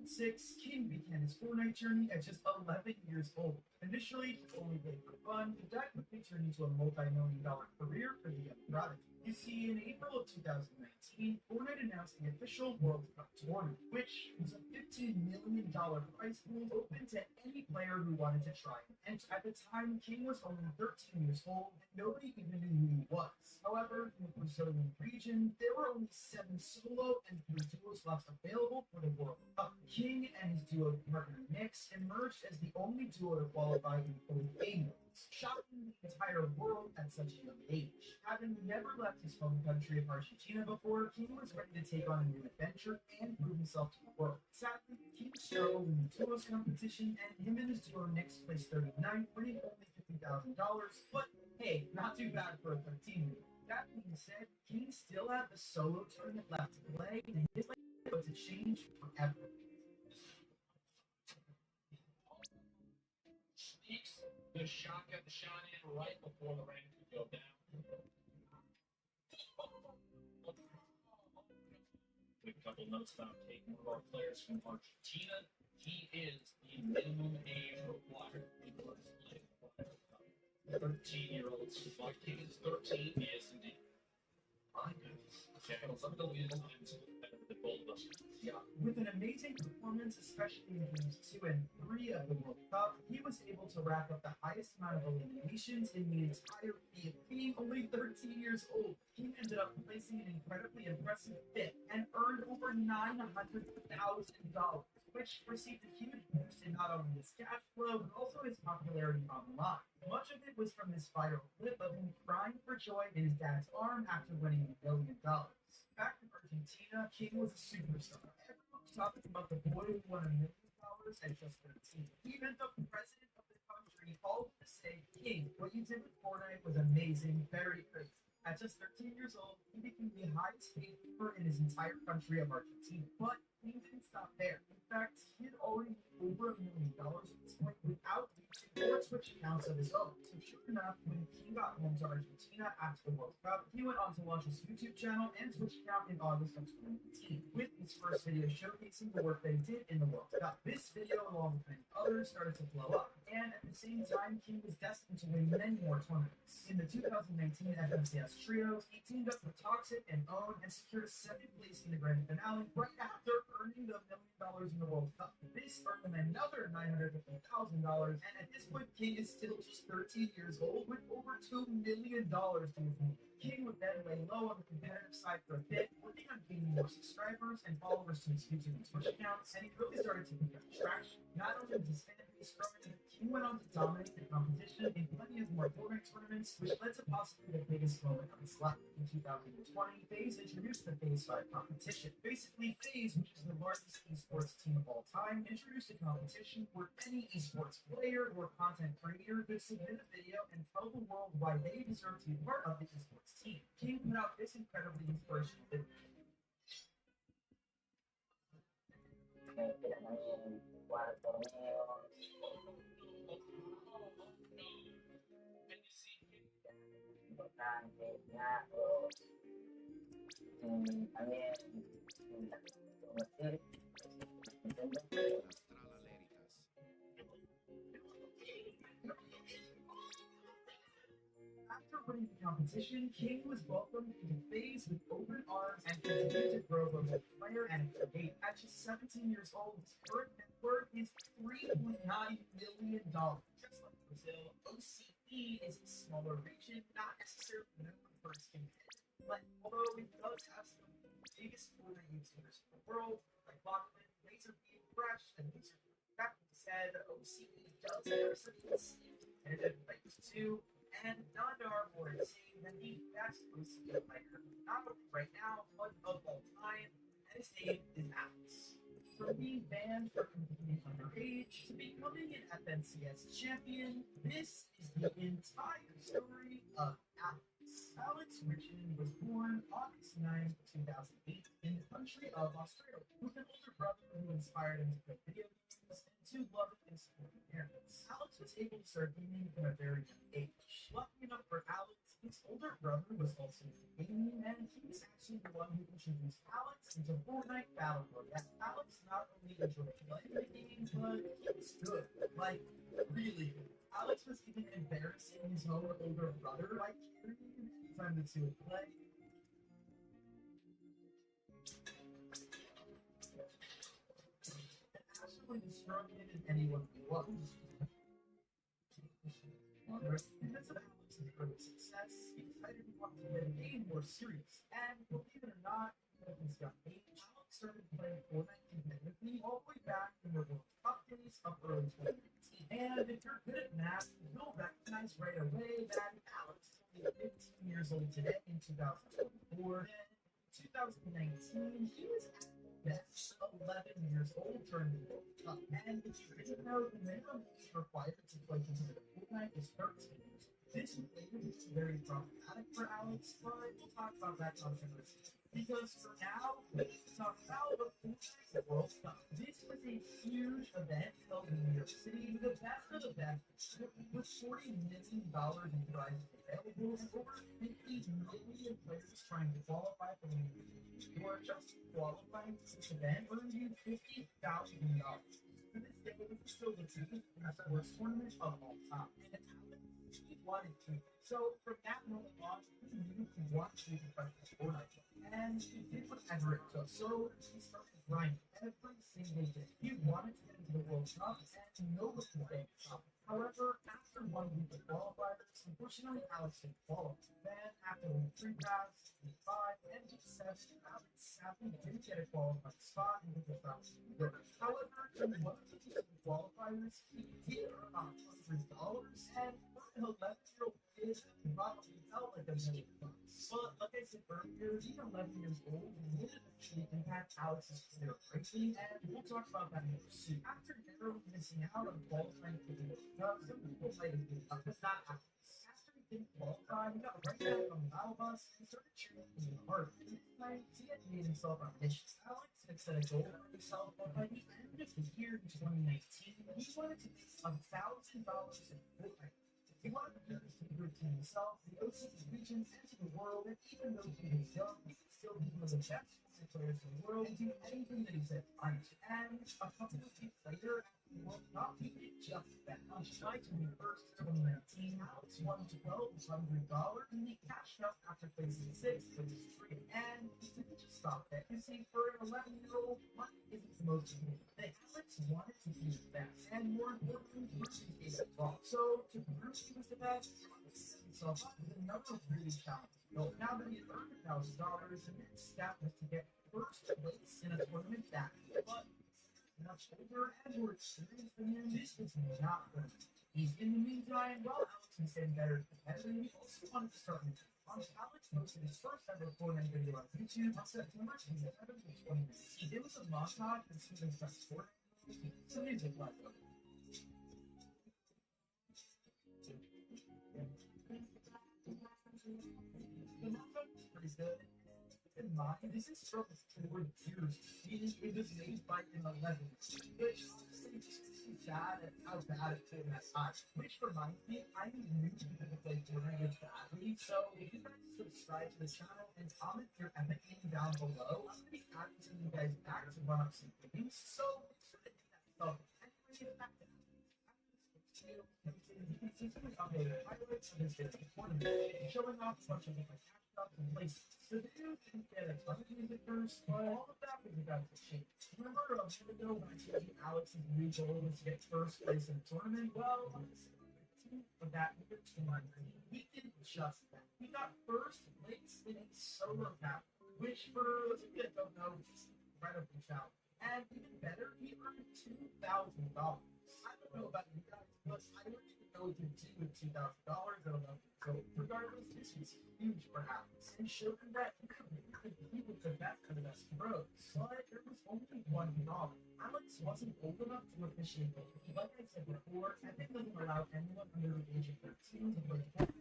King began his Fortnite journey at just 11 years old. Initially, he only played for fun, but that quickly turned into a multi-million-dollar career for the young prodigy. You see, in April of 2019, Fortnite announced the official World Cup tournament, which was a $15 million prize pool open to any player who wanted to try and enter. At the time, King was only 13 years old, and nobody even knew who he was. However, in the Brazilian region, there were only 7 solo and 3 duo slots available for the World Cup. King and his duo partner Nix emerged as the only duo to qualify in both game modes, shocking the entire world at such a young age. Having never left his home country of Argentina before, King was ready to take on a new adventure and prove himself to the world. Sadly, King struggled in the duos competition, and him and his duo Nix placed 39th, winning only $50,000, but hey, not too bad for a 13-year-old. That being said, King still had the solo tournament left to play, and his life was to change forever. Sneaks the shotgun shot in right before the rain could go down. Quick couple notes about King, one of our players from Argentina. He is the minimum age required in order to play 13-year-olds. My King is 13, yes indeed. My goodness. Checking on some of the lead times better than both of us. Yeah, with an amazing performance, especially in games 2 and 3 of the World Cup, he was able to rack up the highest amount of eliminations in the entire field. Being only 13 years old, he ended up placing an incredibly impressive 5th and earned over $900,000, which received a huge boost in not only his cash flow, but also his popularity online. Much of it was from this viral clip of him crying for joy in his dad's arm after winning $1 million. Back in Argentina, King was a superstar. Everyone was talking about the boy who won $1 million at just 13. Even the president of the country called him to say, King, what you did with Fortnite was amazing, very crazy. At just 13 years old, he became the highest paid gamer in his entire country of Argentina. But he didn't stop there. In fact, he had already made over $1 million at this point without YouTube or Twitch accounts of his own. So sure enough, when King got home to Argentina after the World Cup, he went on to launch his YouTube channel and Twitch account in August of 2019, with his first video showcasing the work that he did in the World Cup. This video, along with many others, started to blow up, and at the same time, King was destined to win many more tournaments. In the 2019 FMCS Trios, he teamed up with Toxic and Own and secured 2nd place in the grand finale right after earning the $1 million in the World Cup. This earned him another $950,000, and at this point, King is still just 13 years old with over $2 million to his name. King would then lay low on the competitive side for a bit, working on gaining more subscribers and followers to his YouTube and Twitch accounts, and he really started to pick up traction. Not only was his fan base growing, He went on to dominate the competition in plenty of more Fortnite tournaments, which led to possibly the biggest moment of his life. In 2020, FaZe introduced the FaZe 5 competition. Basically, FaZe, which is the largest esports team of all time, introduced a competition where any esports player or content creator could submit a video and tell the world why they deserve to be part of the esports team. King put out this incredibly inspirational video. After winning the competition, King was welcomed into FaZe with open arms and continued to grow both as a player and creator. At just 17 years old, his current net worth is $3.9 million. Just like Brazil, OCE is a smaller region, not necessarily known for its content, but although it does have some of the biggest Fortnite YouTubers in the world, like Bachman, Laserbeam, Fresh, and Laserbeam. That being said, OCE does have some competitive players too, and none are more insane than the best OCE player, not only right now, but of all time, and his name is Alex. From being banned for competing underage to becoming an FNCS champion, this is the entire story of Alex. Alex Richmond was born August 9, 2008, in the country of Australia, with an older brother who inspired him to play video games and to love and support parents. Alex was able to start gaming from a very young age. Lucky enough for Alex, his older brother was also into gaming, and he was actually the one who introduced Alex into Fortnite Battle Royale. Alex not only enjoyed playing the game, but he was good, like really good. Alex was even embarrassing his own older brother by carrying him anytime the two would play. And absolutely disrupted in anyone who was. Because of Alex's early success, he decided he wanted to play the game more serious. And believe it or not, at his young age, Alex started playing Fortnite competitively all the way back in the World Cup days of early 2019. And if you're good at math, you'll recognize right away that Alex is only 15 years old today in 2024. And in 2019, he was at best 11 years old during the World Cup. And if you didn't know, the minimum age required to play competitive Fortnite is 13 years old. This was very problematic for Alex, but we'll talk about that controversy. Because for now, let's talk about the Fortnite World Cup. This was a huge event held in New York City with the best of the best, with $40 million in prizes available and over 50 million players trying to qualify for the league. Or just qualifying for this event earned you $50,000. To this day, this is still the biggest sports tournament of all time. And Alex, he wanted to. So from that moment on, he knew he wanted to be professional Fortnite. And he did whatever it took. So he started grinding every single day. He wanted to get into the World Cup and know what to play. However, after 1 week of qualifiers, unfortunately, Alex didn't qualify. Then, after week 3 passed, week 5, and week 7, Alex sadly didn't get a qualifying spot in the round. However, in one of the qualifiers, he did earn $100, and for an 11-year-old kid, he probably felt like $1 million. But like I said earlier, being 11 years old would eventually impact Alex's career greatly, and we'll talk about that more soon. After narrowly missing out on qualifying for the World Cup, some people might have been up, but not Alex. After he didn't qualify, he got right back on the battle bus and started cheering even harder. This night, he had made himself ambitious. Alex had set a goal for himself, but by the end of the year in 2019, he wanted to make $1,000 in Fortnite. He wanted to do this to prove to himself, the OC's regions, and to the world, and even though he was young, he could still be one of the best players in the world and do anything that he said on it. And a couple of weeks later, after the World Cup, he did just that. On July 21st, 2019, Alex won $1,200 and he cashed out after placing 6th for his stream. And he didn't just stop there. You see, for an 11-year-old, money isn't the most important thing. Alex wanted to be the best, and more importantly, he gave it wrong. So, to prove he was the best, Alex set himself up with another really challenging goal. Now that he had earned $1,000, the next step was to get first place in a tournament that year. But enough much older and more experienced than him, this was not good. He's in the meantime, while Alex was getting better competitively, he also wanted to start making fun. Alex posted his first ever Fortnite video on YouTube on September 27th, 2019. It was a montage of Steven's best Fortnite. Some music like that. The montage was pretty good. In mind, this is from 4 years. It was made by an 11, which honestly just makes me sad at how bad it did at times. Which reminds me, I'm new to the play Fortnite badly, so if you guys subscribe to the channel and comment your epic name down below, I'm gonna be happy to you guys back to run up some games. So make sure to hit that sub. Anyway, back to you can see some of the updated highlights of this video showing off a bunch of different catch-ups and places. So the video didn't get a ton of music first, but all of that was about to change. Remember a minute ago when I told you Alex's new goal was to get first place in the tournament? Well, on December 15th of that year, 2019, he did just that. He got first place in a solo cap, which for those of you that don't know, is incredibly challenging. And even better, he earned $2,000. I don't know about you guys, but I don't even know what to do with $2,000 at 11. So regardless, this was huge for Alex and showed him that he could compete with the best of the best pros. But there was only one problem. Alex wasn't old enough to officiate the game. Like I said before, Epic doesn't allow anyone under the age of 13 to play the game.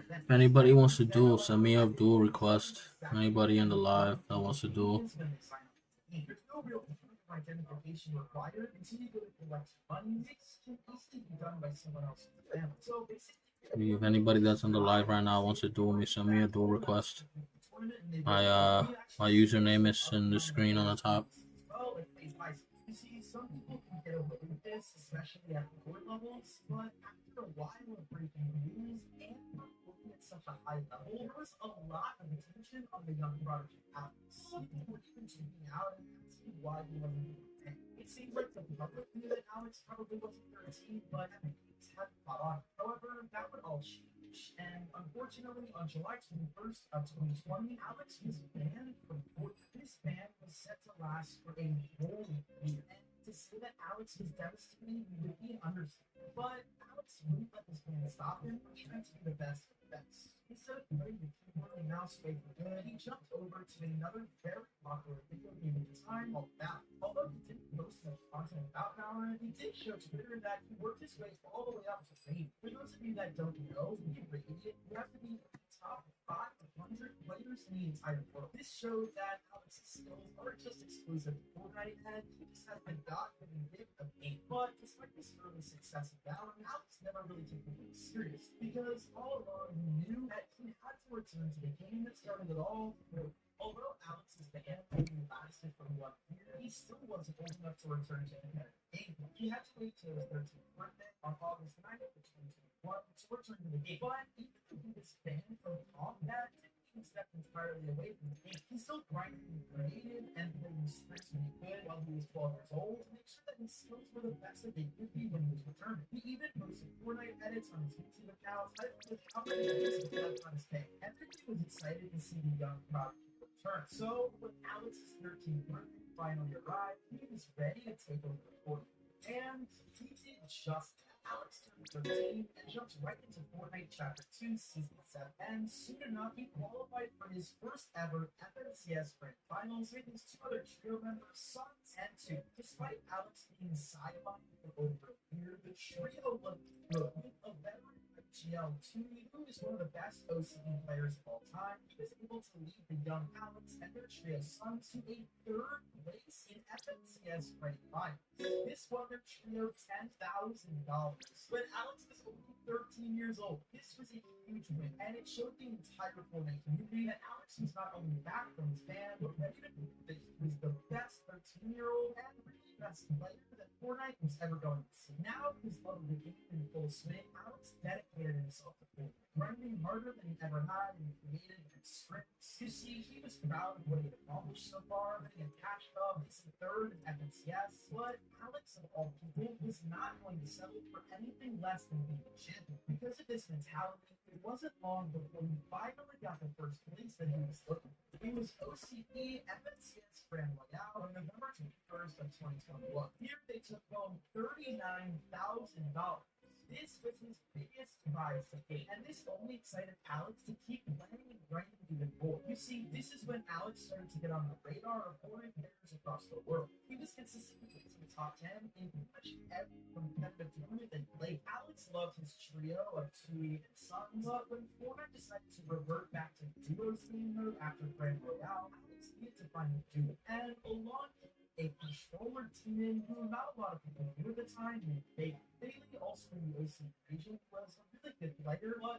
If anybody wants to duel, send me a duel request. Anybody in the live that wants to duel. There's no real identification required until you go to collect money. This can easily be done by someone else in the family. So basically, If anybody that's on the live right now wants to duel me, send me a duel request. My username is in the screen on the top. You see, some people can get away with this, especially at lower levels, but after a while of breaking rules and performing at such a high level, there was a lot of attention on the young prodigy Alex. Some people were even tweeting out and asking why he wasn't doing it. It seemed like the public knew that Alex probably wasn't 13, but Epic hadn't caught on. However, that would all change, and unfortunately, on July 21st of 2020, Alex was banned from Fortnite. This ban was set to last for a whole year, and to say that Alex was devastated would be an understatement. But Alex wouldn't let this ban stop him from trying to be the best of the best. Instead of putting the keyboard and mouse away for good, he jumped over to another very popular video game at the time called Valorant. Although he didn't post much content about Valorant, he did show Twitter that he worked his way all the way up to fame. For those of you that don't know, to be rated, you have to be in the top 500 players in the entire world. This showed that Alex's skills aren't just exclusive to Fortnite, and he just has been God-given gift of game. But despite this early success of Valorant, Alex never really took the game serious, because all along he knew that he had to return to the game that started it all. Although Alex's ban only lasted for 1 year, he still wasn't old enough to return to competitive game. He had to wait till his 13th birthday on August 9th of 2021 to return to the game. But even though he was banned from combat, he stepped entirely away from the game. He still grinded and created and played the scripts when he could while he was 12 years old to make sure that his skills were the best that they could be when he was returning. He even posted Fortnite edits on his YouTube account, with how many days he left on his pay. Everybody was excited to see the young prodigy return. So when Alex's 13th birthday finally arrived, he was ready to take over the Fortnite. And he did just that. Alex turned 13 and jumped right into Fortnite Chapter 2 Season 7. And soon enough, he qualified for his first ever FNCS Grand Finals with his 2 other trio members, Sons and 2. Despite Alex being sidelined for over a year, the trio looked good. With a veteran like GL2, who is one of the best OCE players of all time, he was able to lead the young Alex and their trio Sons to a 3rd place in FNCS Grand Finals. This won their trio $10,000. When Alex was only 13 years old, this was a huge win, and it showed the entire Fortnite community that Alex was not only back from his ban, but ready to prove that he was the best 13-year-old and really best player that Fortnite was ever going to see. Now, his love of the game in full swing, Alex dedicated himself to Fortnite, grinding harder than he ever had in creative and scripts. You see, he was proud of what he had accomplished so far, winning a cash club, placing 3rd in FNCS, but Alex, of all people, was not going to settle for anything less than being a champion. Because of this mentality, it wasn't long before he finally got the first place that he was looking for. It was OCE FNCS Grand Royale on November 21st of 2021. Here they took home $39,000. This was his biggest prize to date, and this only excited Alex to keep playing and grinding even more. You see, this is when Alex started to get on the radar of foreign players across the world. He was consistently in the top 10 in pretty much every competitive tournament that he played. Alex loved his trio of Tui and Sons, but when Fortnite decided to revert back to duos game mode after Grand Royale, Alex needed to find a duo. And along a controller team who not a lot of people knew at the time named Bailey. Bailey, also in the OC region, was a really good player, but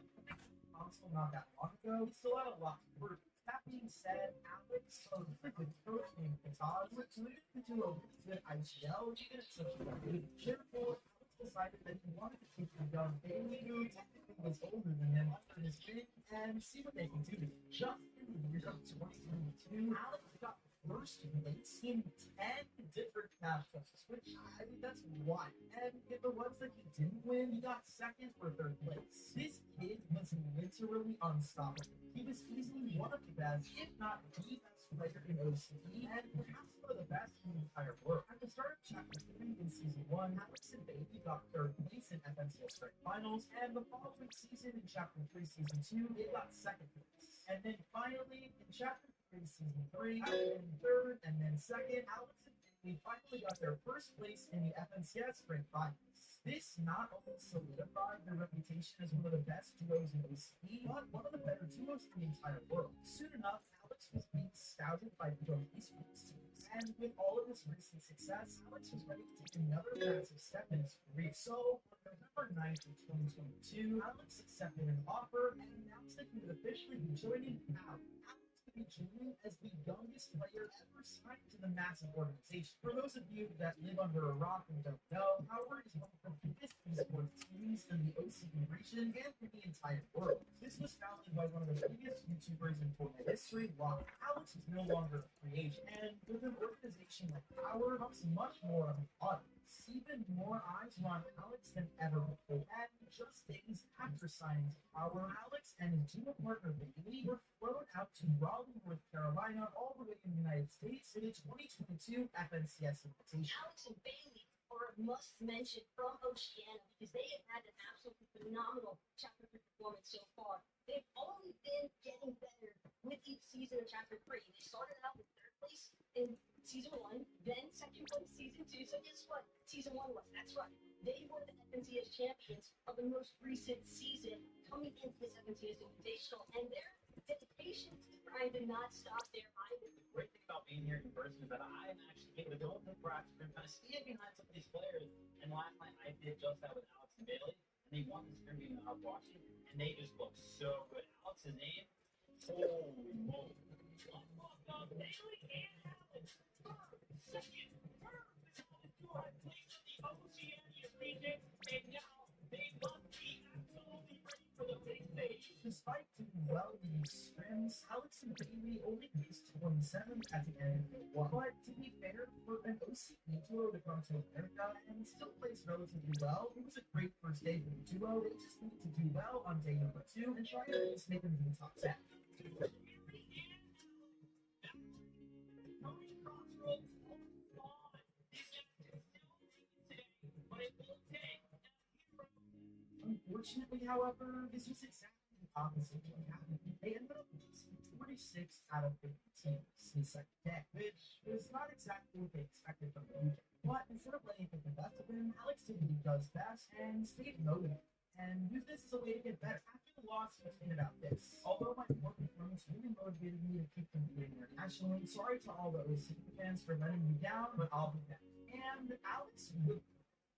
console not that long ago, he still had a lot to prove. That being said, Alex, a really good coach named Kataz, was moved into a really good IGL, even at such a good cheerful. Alex decided that he wanted to keep the young Bailey, who technically was older than him, under his wing, and see what they can do. Just in the year of 2022, Alex got first place in 10 different match classes, which I think that's wild. And in the ones that he didn't win, he got second or third place. This kid was literally unstoppable. He was easily one of the best, if not the best player in OCE, and perhaps one of the best in the entire world. At the start of Chapter 3 in Season 1, Alex and Baby got third place in FNCS Strike Finals, and the following season in Chapter 3 Season 2, they got second place. And then finally, in Chapter 3 Season 3, and third, and then second, Alex and Bailey finally got their first place in the FNCS Spring Finals. This not only solidified their reputation as one of the best duos in OCE, but one of the better duos in the entire world. Soon enough, Alex was being scouted by pro esports teams, and with all of this recent success, Alex was ready to take another massive step in his career. So, on November 9th of 2022, Alex accepted an offer and announced that he would officially be joining Power. Joining as the youngest player ever signed to the massive organization. For those of you that live under a rock and don't know, Howard is one of the biggest esports teams in the OCE region and in the entire world. This was founded by one of the biggest YouTubers in Fortnite history, Rock. Alex is no longer a free agent, and with an organization like Power comes much more of an audience. Even more eyes were on Alex than ever before. And just days after signing to Power, Alex and his duo partner Bailey were flown out to Raleigh, North Carolina, all the way in the United States for the 2022 FNCS Invitation. Alex and Bailey are a must-mention from Oceania because they have had an absolutely phenomenal Chapter 3 performance so far. They've only been getting better with each season of Chapter 3. They started out with third place in Season 1, then second place Season 2. So guess what? Season 1 was. That's right. They were the FNCS champions of the most recent season coming into this FNCS Invitational, and their dedication to the grind did not stop there either. The great thing about being here in person is that I am actually able to go into the practice room, kind of stand behind some of these players. And last night I did just that with Alex and Bailey, and they won the scrim game that I was watching, and they just looked so good. Alex's name, holy moly. Bailey and Alex, second, third, place in the Oceania region, and now they must be absolutely ready for the big stage. Despite doing well in these scrims, Alex and Bailey only placed 27th at the end of the one. But to be fair, for an OCE duo to come to America and still place relatively well, it was a great first day for the duo. They just needed to do well on day number 2 and try to at least make them to the top 10. Unfortunately, however, this was exactly the opposite of what happened. They ended up losing 46 out of 50 teams in the second day, which is not exactly what they expected from the weekend. But instead of letting it get the best of him, Alex did what he does best and stayed motivated. And use this as a way to get better. After the loss, he tweeted out this. Although my poor performance really motivated me to keep competing internationally, sorry to all the OCE fans for letting me down, but I'll be back. And Alex would,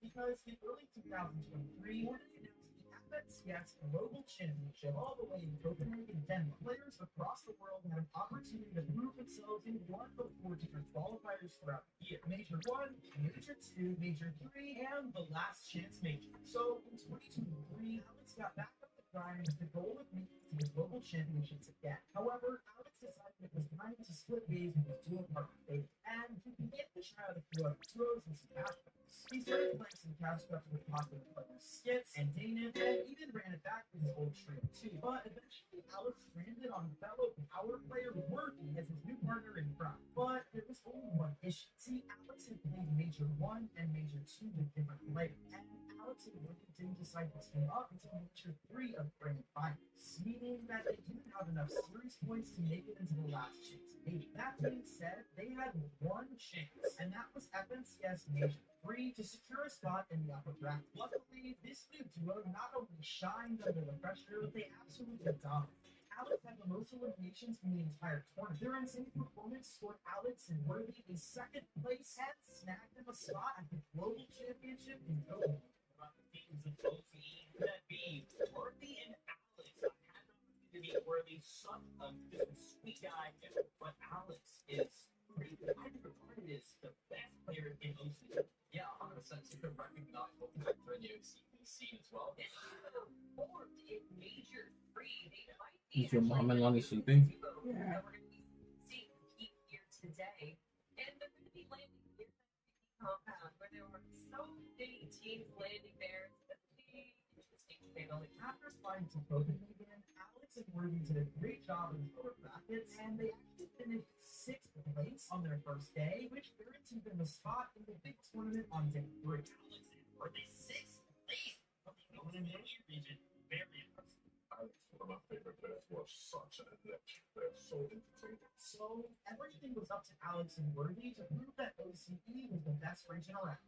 because in early 2023, Fortnite announced FNCS Global Championship all the way in Copenhagen, Denmark. Players across the world had an opportunity to prove themselves in one of 4 different qualifiers throughout the year. Major 1, Major 2, Major 3, and the Last Chance Major. So in 2023, Alex got back up the grind with the goal of making it to the Global Championships again. However, Alex decided it was time to split ways with his duo partner Bailey, and he began to try out a few other duos and some cash cups. He started playing some cash cups with popular players Skits and Dana, and even ran it back with his old trio too. But eventually, Alex landed on fellow power player Worthy as his new partner in crime. But there was only one issue. See, Alex had played Major 1 and Major 2 with different players, and Alex and Worthy didn't decide to team up until Major 3 of the grand finals, meaning that they didn't have enough series points to make it into the last chance 8. That being said, they had one chance, and that was FNCS Major 3 to secure a spot in the upper bracket. Luckily, this new duo not only shined under the pressure, but they absolutely dominated. Alex had the most eliminations in the entire tournament. Their insane performance scored Alex and Worthy a second place and snagged them a spot at the Global Championship in Tokyo. About the teams of OCE, could that be Worthy and Alex? I had the opportunity to meet Worthy, such a just a sweet guy, but Alex is pretty widely regarded as the best player in OCE. Yeah, 100%. Super recognizable factor in the OCE scene as well. This is formed in Major 3. They might Is your mom and Lonnie sleeping? Yeah. We're going to be seeing Keith here today, and they're going to be landing here at the compound where there are so many teams landing there. It's going to be interesting to say the least. After flying to Copenhagen, Alex and Worthy did a great job in the lower brackets, and they actually finished 6th place on their first day, which guaranteed them a spot in the big tournament on day 3. Alex and Worthy 6th place from the Oceania region. Very impressive. Alex, one of my favorite players, was such an electric player, so entertaining. So everything was up to Alex and Worthy to prove that OCE was the best region around.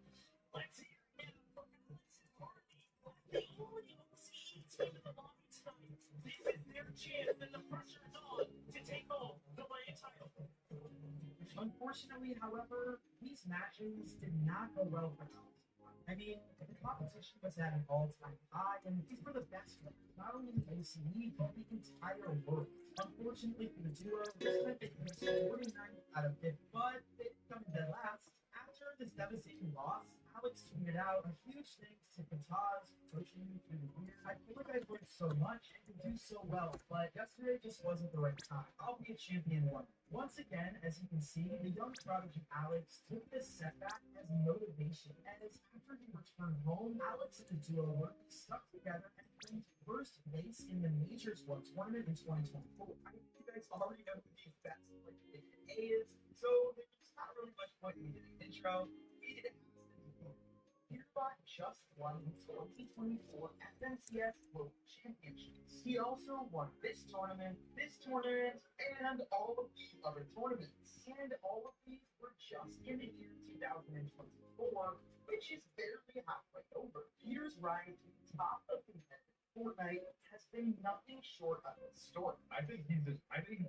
Let's hear it now for Alex and Worthy. The only OCE team in the lobby tonight. This is their chance, and the pressure is on to take home the land title. Unfortunately, however, these matches did not go well for Alex. I mean, the competition was at an all-time high, and these were the best players, not only in OCE, but the entire world. Unfortunately for the duo, this meant they finished 49 out of 50, but they come in dead last. After this devastating loss, Alex tweeted out a huge thanks to Kataz for coaching me through the years. I feel like I've learned so much and can do so well, but yesterday just wasn't the right time. I'll be a champion one. Once again, as you can see, the young prodigy Alex took this setback as motivation, as after he returned home, Alex and the duo were stuck together and claimed first place in the Majors 1 tournament in 2024. I mean, you guys already know who the best like Division A is, so there's not really much point in me doing an intro. We need to ask them. Peterbot just won the 2024 FNCS World Championships. He also won this tournament, and all of the other tournaments. And all of these were just in the year 2024, which is barely halfway over. Peter's ride to the top of competitive Fortnite has been nothing short of historic. I think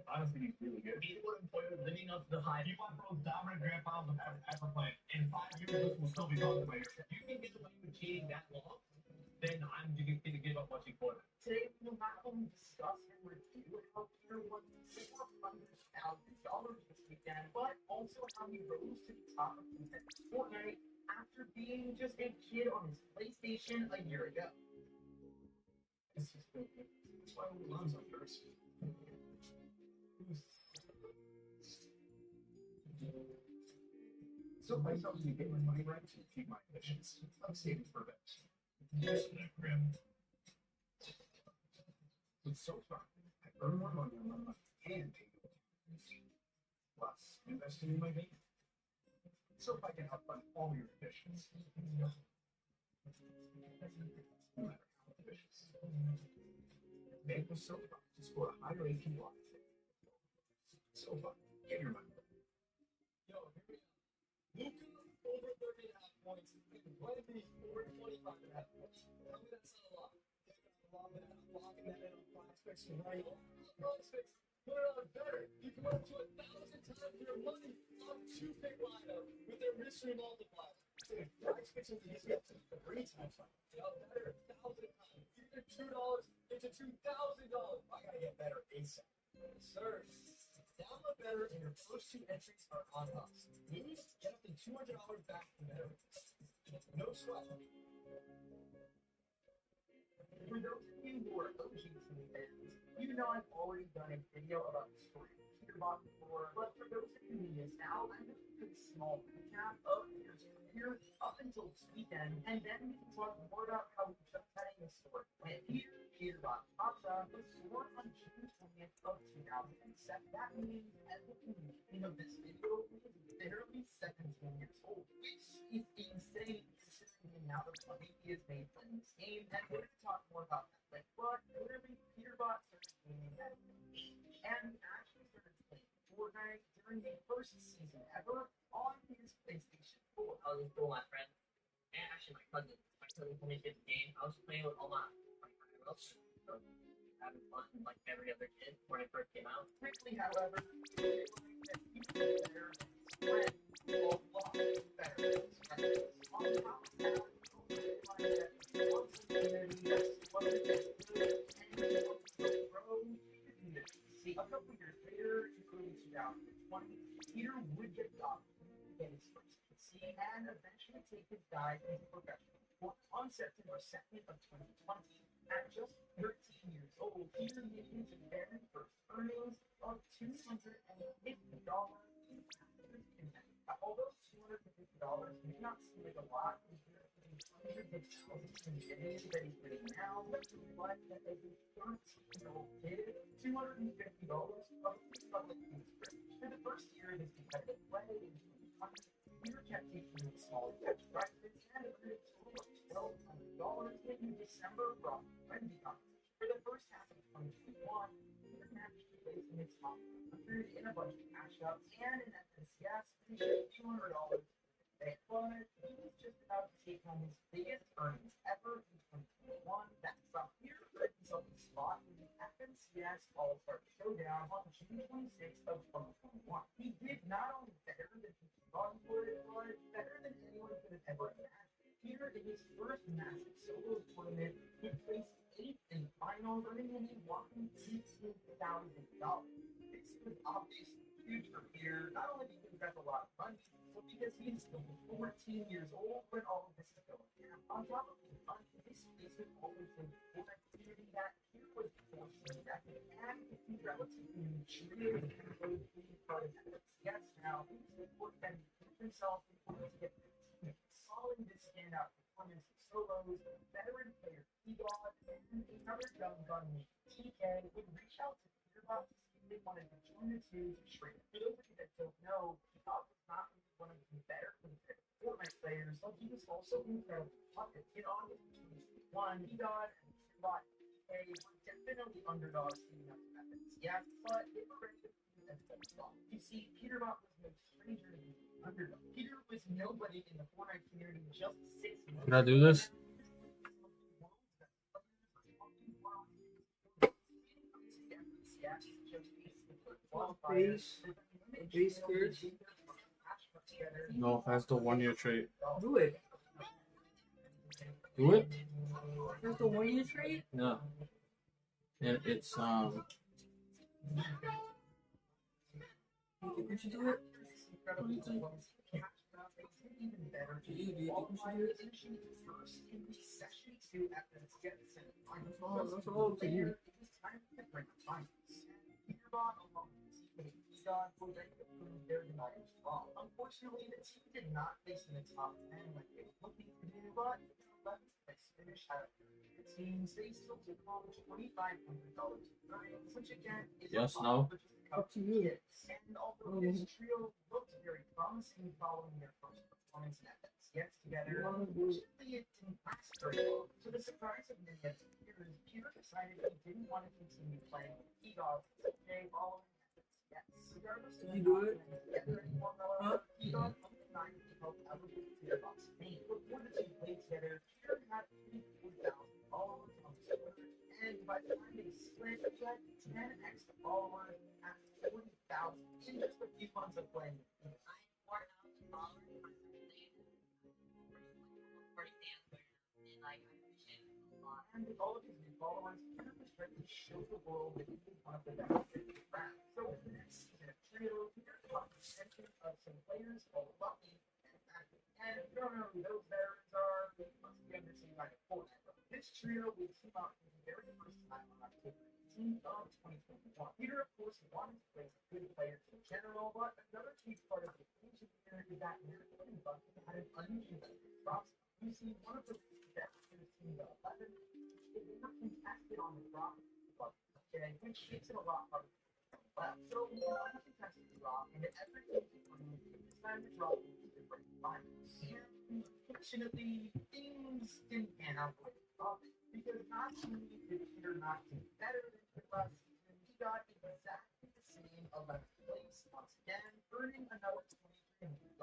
honestly, he's really good. He's one player living up to the hype. He won the most dominant grand finals I've ever played. In 5 years, we'll still be talking about it. If you can get away with cheating that long, then I'm going to give up watching Fortnite. Today, we'll not only discuss and review how Peter won $400,000 this weekend, but also how he rose to the top of competitive Fortnite after being just a kid on his PlayStation a year ago. It's just good. That's why we love him first. So myself to get my money right to keep my ambitions. I'm saving for events. Yes, that grim. But so far, I earn more money on my money and pay more taxes. Plus, investing in my bank. So if I can help fund all your ambitions. No matter how ambitious. Bank was so far to score a higher APY. So far, get your money. Yo, here we go. Luka over 30.5 points. Vladimir over 25.5 points. Tell me that's not a lot. Locking that in on prospects and right. Prospects, put it on better. You can win up to 1,000 times your money on 2-pick lineup with their mystery multiplier. Dude, prospects are easy up to 3 times. Yo, better 1,000 times. You get $2 into $2,000. I gotta get better ASAP. Sir. Download Better and your first 2 entries are on us. Lose, get up to $200 back from Better. No sweat. For those of you who are OGs to the fans, you know I've already done a video about the story of Peterbot before, but for those of you who missed out, I'm going to do a small recap of Peter's career up until this weekend, and then we can talk more about how we kept telling the story. When Peterbot Pasa was born on June he has made in this game, and we're going to talk more about that. But clearly, Peterbot started playing at 8, and actually started playing Fortnite during the first season ever on his PlayStation 4. I was cool, my friend. And actually, my cousin. My cousin told me to get the game. I was playing with all my friends, so having fun like every other kid when it first came out. Quickly, however, they realized that he was better than his friends, a lot better than his friends. On top of that, he also realized that he was a community that wasn't as good and he wasn't so pro community. See, a couple years later, including 2020, Peter would get adopted to get his first PC and eventually take his dive into professional sport on September 2nd of 2020. At just 13 years old, Peter made his very first earnings of $250 in Masters Connect. Although $250 may not seem like a lot compared to the hundreds of thousands in days that he's getting now, let's realize that as a 13-year-old kid, $250 probably felt like he was rich. For the first year of his competitive play in 2020, Peter kept taking smaller catch prizes and earned a total of $1,200 in December from Frenzy competition. For the first half of 2021, Peter managed to place in his top 100 in a bunch of matchups and in FNCS, finishing $200 today. But he was just about to take home his biggest earnings ever in 2021. That's up here for himself a spot in the FNCS All-Star Showdown on June 26th of 2021. He did not only better than he thought he would, but better than anyone could have ever imagined. Peter, in his first massive solo tournament, he placed 8th in the finals, earning a whopping $16,000. This was obviously huge for Peter, not only because that's a lot of money, but because he is still 14 years old when all of this is going down. On top of the money, this placement also showed the Fortnite community that Peter was forcing that and the relatively mature and being part of it. Yes, now, he's important and himself in order to get following this standout performance of solos, veteran player P-God and another young gun named TK would reach out to Peterbot to see if they wanted to join the two to trade. For those of you that don't know, P-God was not only one of the better competitive Fortnite players, but he was also incredibly tough. In August of 2021, P-God and Peterbot TK were definitely underdogs leading up to that. Yeah, but they were ready to prove everybody wrong. You see, Peterbot was no stranger to being underdog. Peter was nobody in the Fortnite community just 6 months. Can I do this? Base curse. No, that's the 1-year trait. Do it. Do it? That's the 1-year trade? Yeah. And it's You think we should do it? What do you think? Even better to you. Do you think we should do it? First in the session 2 after the semifinals. Oh, that's all to you. It was time to break the finals. Peterbot along with TK P-God were ready to prove their deniers wrong. Unfortunately, the team did not place in the top 10 like they were looking to do, but 11th place finish out of the teams, they still took home $2,500 in earnings, which again is Yes, a no. lot for just a couple of kids. And although this trio looked very promising following their first performance in FNCS together, unfortunately it didn't last very long. To the surprise of many of his peers, Peter decided he didn't want to continue playing with P-God today following FNCS. Regardless of You do it? together anymore, however, P-God undenied to help elevate Peterbot's fame. Before the two played together, Peter had 44,000 followers on Twitter, and by the time they split, he had 10x followers at 40,000 in just a few months of playing. And with all of his new followers, Peter was ready to show the world that he was one of the best players around. So in the next season of Trio, Peter caught the attention of some players called Bucky and Mackie. And if you don't know who those veterans are, they must be underseen by the Fortnite. This trio would team up for the very first time on October 18th of 2021. Peter, of course, wanted to play with good players in general, but another key part of the equation here is that Mackie and Bucky had an unusual roster. You see, one of the best players in the 11 they were contested on the drop, okay, which makes it a lot harder to well. So we contested the drop, and every team this time the drop was different finals. And Unfortunately, things didn't pan out like we thought, because not only did Peter not do better than the last season, he got exactly the same 11th place once again, earning another $23 million.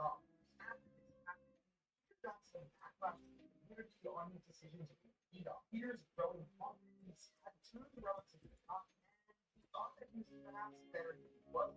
After this happened, Peter got some backlash from the community on his decision to beat Peter. Peter's growing confidence had turned relatively up, and he thought that he was perhaps better than he was.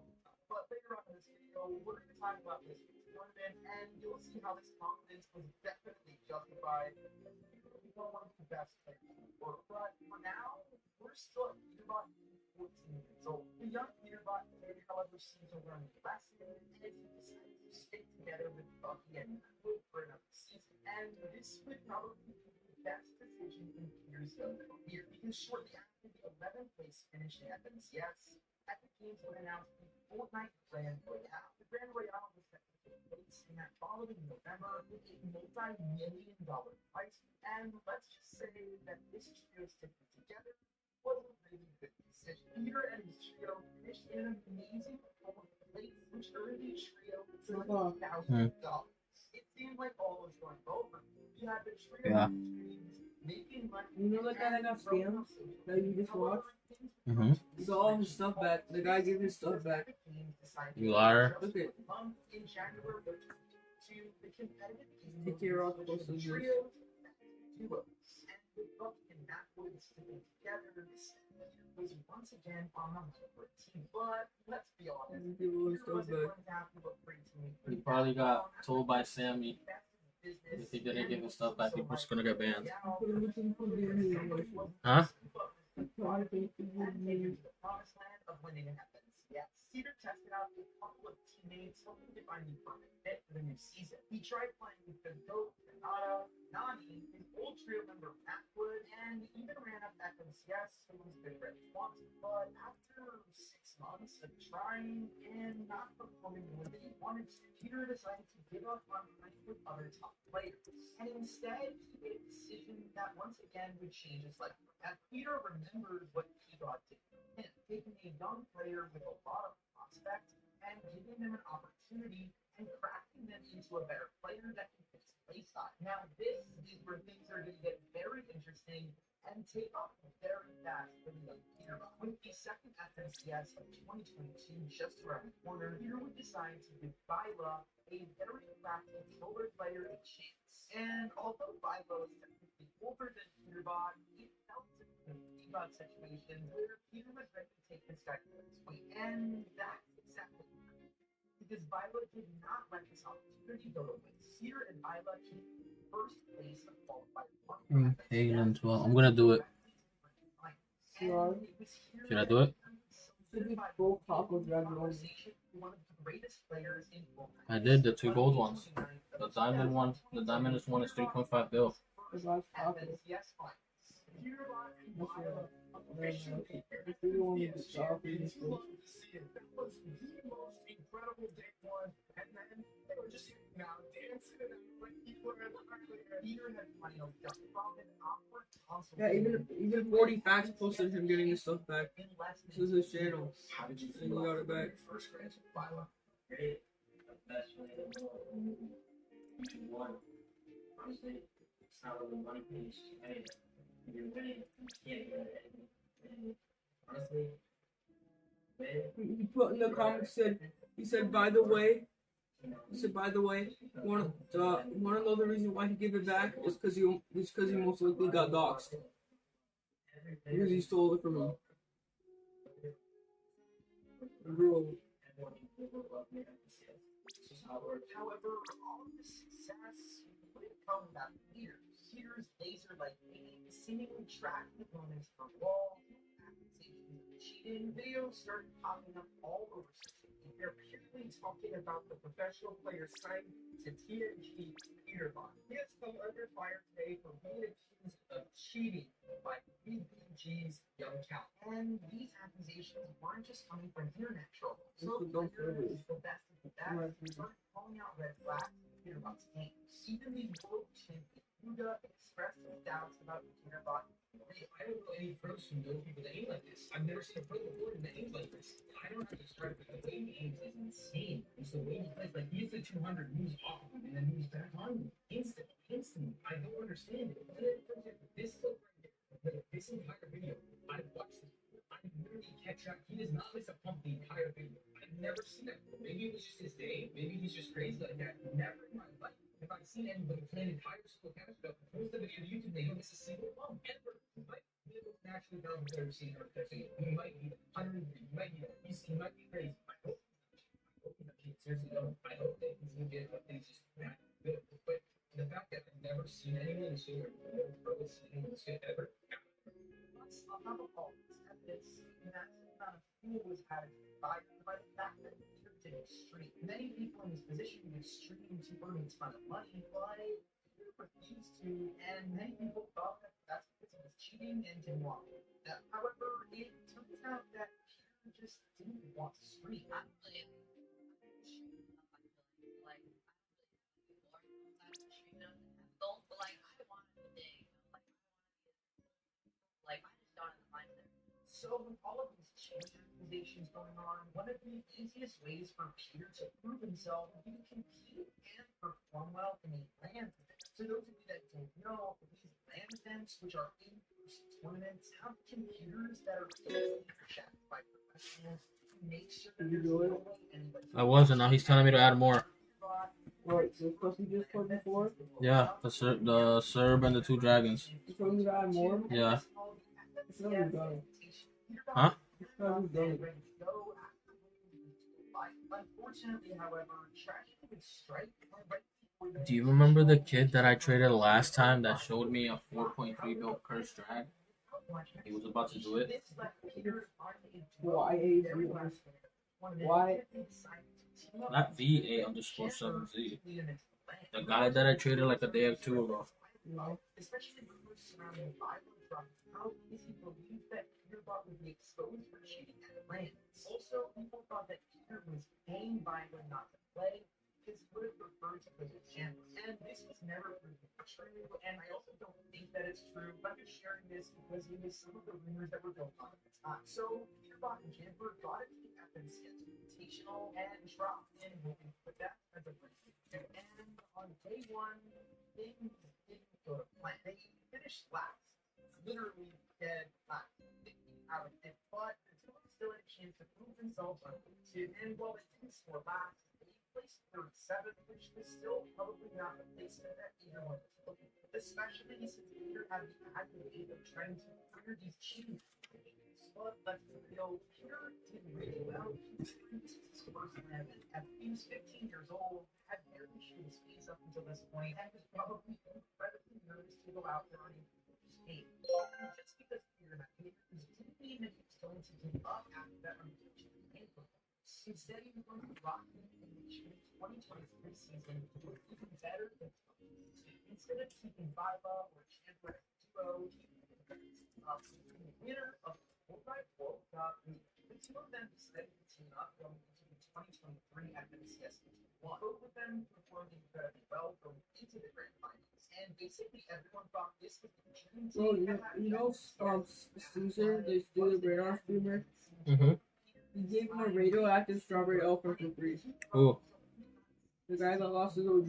But later on in this video, we're going to talk about this week's tournament, and you'll see how this confidence was definitely justified. Peter was one of the best players in the world. But for now, we're still at Peterbot 14 years old. The young Peterbot did, however, seem to learn a lesson, and he decided to stick together with Bucky and Matt for another season. And this would probably be the best decision in Peter's young career, because shortly after the 11th place finish at MCS, Epic Games would announce the Fortnite Grand Royale. The Grand Royale was set to take place in that following November with a multi-million-dollar prize. And let's just say that this trio sticking together was a really good decision. Peter and his trio finished in an amazing 4th place, which earned the trio $20,000. It seemed like all was going over. You had the trio making money. You know the guy that got scammed that you just watched? Mm-hmm. He got all his stuff back. The guy gave his stuff back. You liar. Look at take your octopus and this. Was once again on the hunt for a team, but let's be honest, Give all his stuff back. He probably got told by Sammy if he didn't give his stuff back, he was gonna get banned. Huh? Cedar tested out a couple of teammates, hoping to find the perfect fit for the new season. He tried playing with the GOAT, Renata, Nani, his old trio member Atwood, and even ran up at MCS, who was good for once. But after 6 months of trying and not performing the way that he wanted to, Peter decided to give up on playing with other top players. And instead, he made a decision that once again would change his life. As Peter remembered what P-God did for him, taking a young player with a lot of prospect and giving them an opportunity and crafting them into a better player that can fit his play style. Now, this is where things are going to get very interesting and take off very fast for the young Peter. With the second FNCS of 2022 just around the corner, Peter would decide to give Vila, a very crafty controller player, a chance. And although Vila is technically older than Peterbot, it felt to be a Peterbot situation where Peter was ready to take this guy to his weight. And that's exactly what happened. Because Vila did not let this opportunity go to waste. Sear and Vila came first place of qualifier one. Halen 12. I'm gonna do it. Sure. Should I do it? Should be both tacos grabbing over. I did the 2 gold ones. The diamond one, the diamond one is 3.5 bill. The last taco. If you don't want to get soft, you just go. That was the most incredible day one, and then they were just now dancing and like people are Yeah, even 40 facts posted him getting his stuff back. This is his channel. How did you And feel he got it after back. your first grant of Vila? Great. The best way to know you won. Honestly, it's not really money piece. Hey, you're winning. You can't get it. Honestly, He put in the comments, he said, by the way, want to know the reason why he gave it back? It's because he most likely got doxxed. Because he stole it from him. Bro. However, all of the success wouldn't come without leaders. Here's laser-like aiming, seemingly tracking opponents for walls, accusations of cheating. Videos started popping up all over social media. They're purely talking about the professional player site to TNG Peterbot. He has come under fire today for being accused of cheating by BBG's young count. And these accusations weren't just coming from internet trolls. So players, the best of the best, started calling out red flags Peterbot's games. Even the world champion Yuga expressed his doubts about Peterbot. Hey, I don't know any pros who know people that aim like this. I've never seen a pro before that aims like this. I don't have to describe it, but the way he aims is insane. It's the way he plays. Like, he hits the 200, moves off of him, and then moves back on him. Instantly. I don't understand it. And then, for example, this clip right here, this entire video, I've watched it. I literally kept track. He does not miss a pump the entire video. I've never seen that before. Maybe it was just his day. Maybe he's just crazy like that. Never in my life have I seen anybody play an entire single cash up, post the video to YouTube, they don't miss a single pump ever. He might be the most naturally talented player I've seen ever catching it. He might be that. 100 he might be that. He might be crazy. I hope he's not cheating. Seriously, no. I hope that he's gonna get up and he's just that good. But the fact that I've never seen anyone this good, or no pro has seen anyone this good ever. Let's not all this evidence in that amount of fuel was added by the fact that Peter did extreme. Many people in his position did extreme to earn a ton of money, but Peter refused to, and many people thought that that's because he was cheating and didn't want it. However, it turns out that Peter just didn't want to stream. I don't really stream enough. I feel like I don't really have any more outside of stream enough to have goals, but like I want it today, you know, like I want to be like I just don't have the mindset. So with all of these change accusations going on, one of the easiest ways for Peter to prove himself would be to compete and perform well in a LAN event. So those of you that don't know, these LAN events, which are in-person tournaments, have computers that are easily checked by professionals to make sure that there's no way anybody. I was, and now he's telling me to add more. What, the stuff you just put before? Yeah, the Serb and the 2 dragons. You told me to add more? Yeah. It's not even done. Huh? It's not even done. Unfortunately, however, tragedy would strike right before the Do you remember the kid that I traded last time that showed me a 4.3 built cursed drag? He was about to do it. Why? Not VA_7Z. The guy that I traded like a day or two ago. No. Especially rumors surrounding Bible from how is he believed that Peterbot would be exposed for cheating at LAN. Also, people thought that Peter was paying Byron not to play because he would have preferred to play with Chandler. And this was never proven true, and I also don't think that it's true, but I'm just sharing this because it was some of the rumors that were going on at the time. So, Peterbot and Chandler got into the FNCS Invitational and dropped in hoping for that as a breakthrough. And on day one, things didn't go to plan. They finished last, literally dead last, 50 out of 50, but the two still had a chance to prove themselves on day 2. And while they didn't score last, they placed 37th, which was still probably not the placement that either one was looking for. Especially since Peter had the accolade of trying to clear these cheating situations. But let's be real, Peter did really well. This is his first LAN event. He was 15 years old, had barely shown his face up until this point, and was probably incredibly nervous to go out there on a first game. Just because Peter had failures didn't mean that he was going to give up after that unfortunate game performance. Instead, he was going to rock the 2023 season with even better than 2022. Instead of keeping Viva or Chandler as a duo, he the winner of the Fortnite World Cup. The two of them decided to team up going into the 2023 FNCS 1. Both of them performed incredibly well going into the grand finals, and basically everyone thought this was the dream team. Caesar, the Steeler radar streamer, Mm-hmm. he gave him a radioactive strawberry elephant for free. Who? The guy that lost his OG.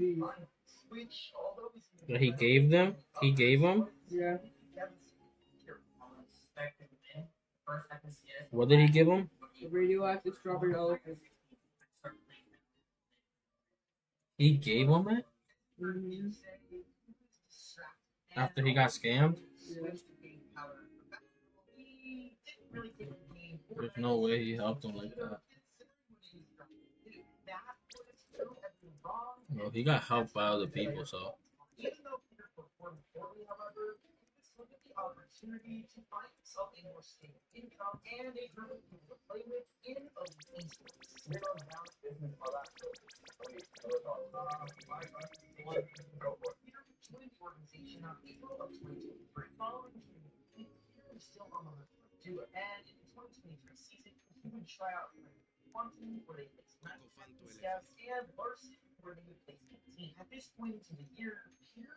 That he gave them? He gave them? Yeah. What did he give him? The radioactive strawberry elephant. He gave him it? Mm-hmm. After he got scammed? Yeah. There's no way he helped him like that. Well, he got helped by other people, so. Even though Peter performed poorly, however, he was given the opportunity to find himself a more stable income and a group of people to play with in elite esports. Peter joined the organization in April of 2023. Following Peter was still on the list to do it, and in the 2023 season, he would try out Quantum, where they mixed match scouts and Larson, where they would place the team. At this point into the year, Peter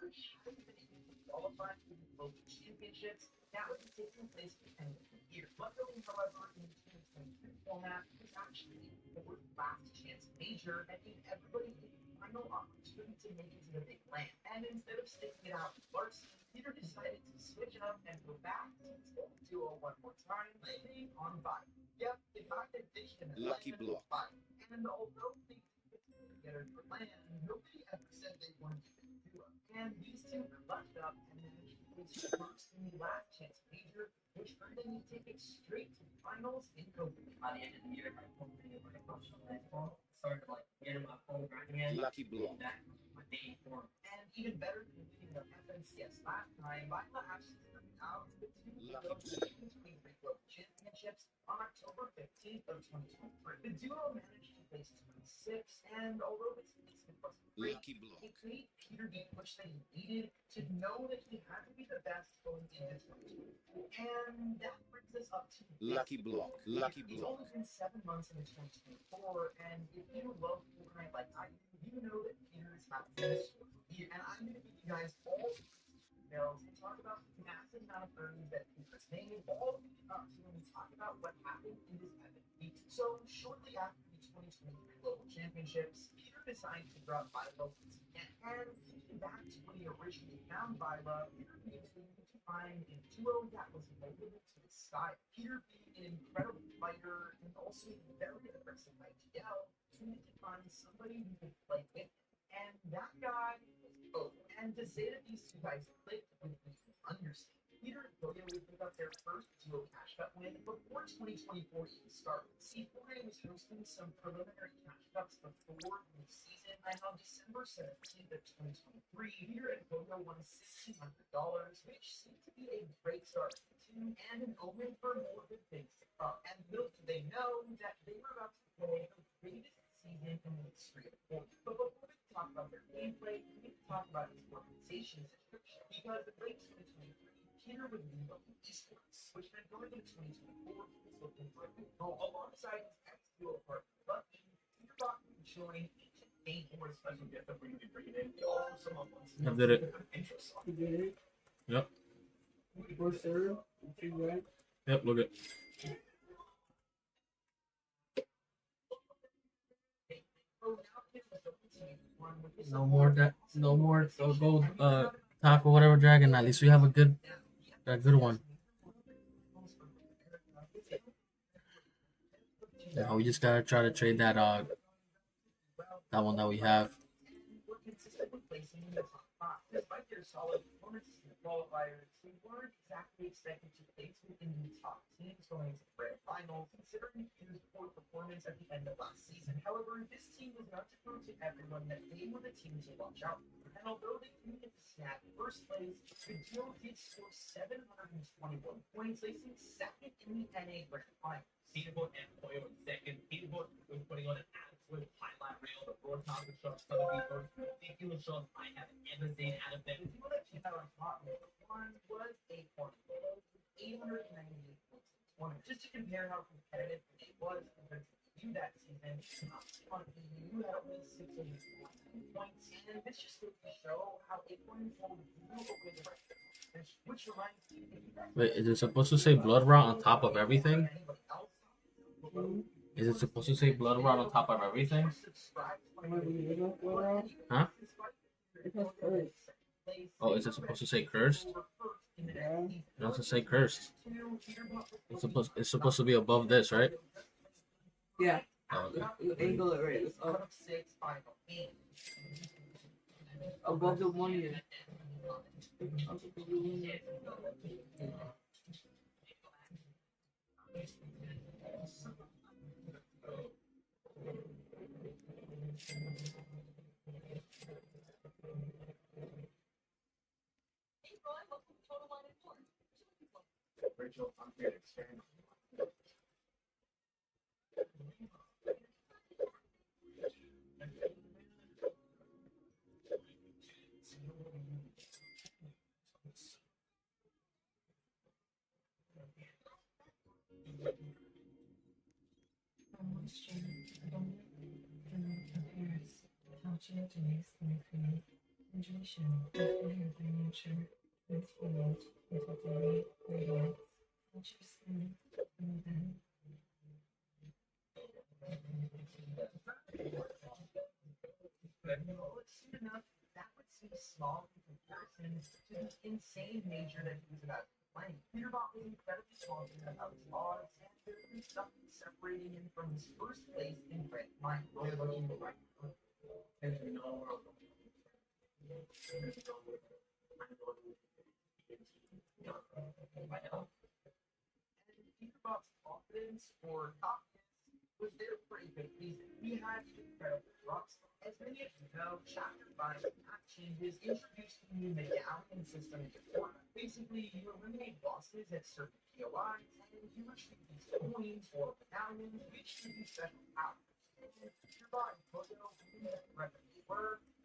hadn't been able to qualify for the global championships that would be taking place at the end of the year. Luckily, however, in the 2023 format, it was actually the last chance major that gave everybody a final opportunity to make it to the big land. And instead of sticking it out with Larson, Peter decided to switch up and go back to his old duo one more time, landing on Biden. Yep, the guy that ditched him at Lucky land block. was Biden. And although they put together for land, nobody ever said they wanted to be a duo. And these two clutched up and managed to place first in the last chance major, which earned them to take it straight to the finals in Copenhagen. By the end of the year, my phone video, my emotional baseball started to like get in my phone grinding again. Lucky block. That my day form. And even better than winning the FNCS last time, Vila actually turned out the two Lucky 2023 Global Championships on October 15th of 2023. The duo managed to place 26, and although this placement wasn't great, Lucky block. it gave Peter the push that he needed to know that he had to be the best going into 2023. And that brings us up to Lucky block. Lucky It's block. only been 7 months into 2024, and if you love Fortnite like I do, you know that Peter is having this year. And I'm going to give you guys all these details and talk about the massive amount of earnings that Peter's made, all the way up to when we talk about what happened in this epic week. So shortly after the 2023 Global Championships, Peter decided to drop Vila once again. And thinking back to when he originally found Vila, Peter needed to find a duo that was moldable to his style. Peter being an incredible fighter and also a very aggressive IGL, he needed to find somebody who could play with him. And that guy was Bo. And to say that these two guys clicked would be an understatement. Peter and Koya would pick up their first duo cash cup win before 2024 even started. C4A was hosting some preliminary cash cups before the season, and on December 17th of 2023, Peter and Koya won $1,600, which seemed to be a great start for the team and an omen for more good things to come. And little did they know that they were about to play the greatest season in the history of Fortnite. But before we talk about their gameplay, we need to talk about his organization situation, because in late 2023, Peter would leave up esports, which meant going into 2024, he was looking for a new role. Alongside his ex-duo partner, Lucky, Peter got to join Ancient Game for a special gift that we can bring it in. Also, someone wants to I did it. interest on. You did it. Yep. First serve. You right. Yep. Look at. No more that. No more. Go. Taco whatever dragon. At least we have a good one. Yeah, we just gotta try to trade that one that we have. Were consistently placing in the top five. Despite their solid performances in the qualifiers, they weren't exactly expected to place within the top teams going into the grand finals, considering Peter's poor performance at the end of last season. However, this team was not to prove to everyone that they were the team to watch out for. And although they didn't get to snap first place, the duo did score 721 points, placing second in the NA grand final. Peterboard and Koyo in second. Peterboard was putting on an absolute highlight reel. The broadcasting shots, some of the most ridiculous shots I have ever seen out of them. The duo that came out on top one was a corner, 898 points in the tournament. Just to compare how competitive it was compared to you that season, on EU had only 614 points, and this just goes to show how Acorn will blew away the rest of the competition. Which reminds me, if you guys Wait, is it supposed to say blood rot on top of everything? anybody else, Is it supposed to say blood rot on top of everything? subscribe to Huh? Because first. Oh, is it supposed to say cursed? Yeah. It doesn't say cursed. It's supposed to be above this, right? Yeah. Oh, okay. You angle it right. It's up above the one here. Rachel, I'm here to expand. opportunities can create hydration and nature transformed into daily radiance. Interesting. And then well, soon enough, that would seem small in comparison to the insane nature that he was about to play. Peterbot was incredibly confident about his odds, and there was something separating him from his first place in red line. As we know, I know. And Peterbot's confidence or confidence was there for a good reason. He had incredible drops. As many of you know, Chapter 5 map changes introduced a new medallion system into Florida. Basically, you eliminate bosses at certain POIs, and you retrieve these coins or medallions, which give you special powers. And Peterbot and Kodo, who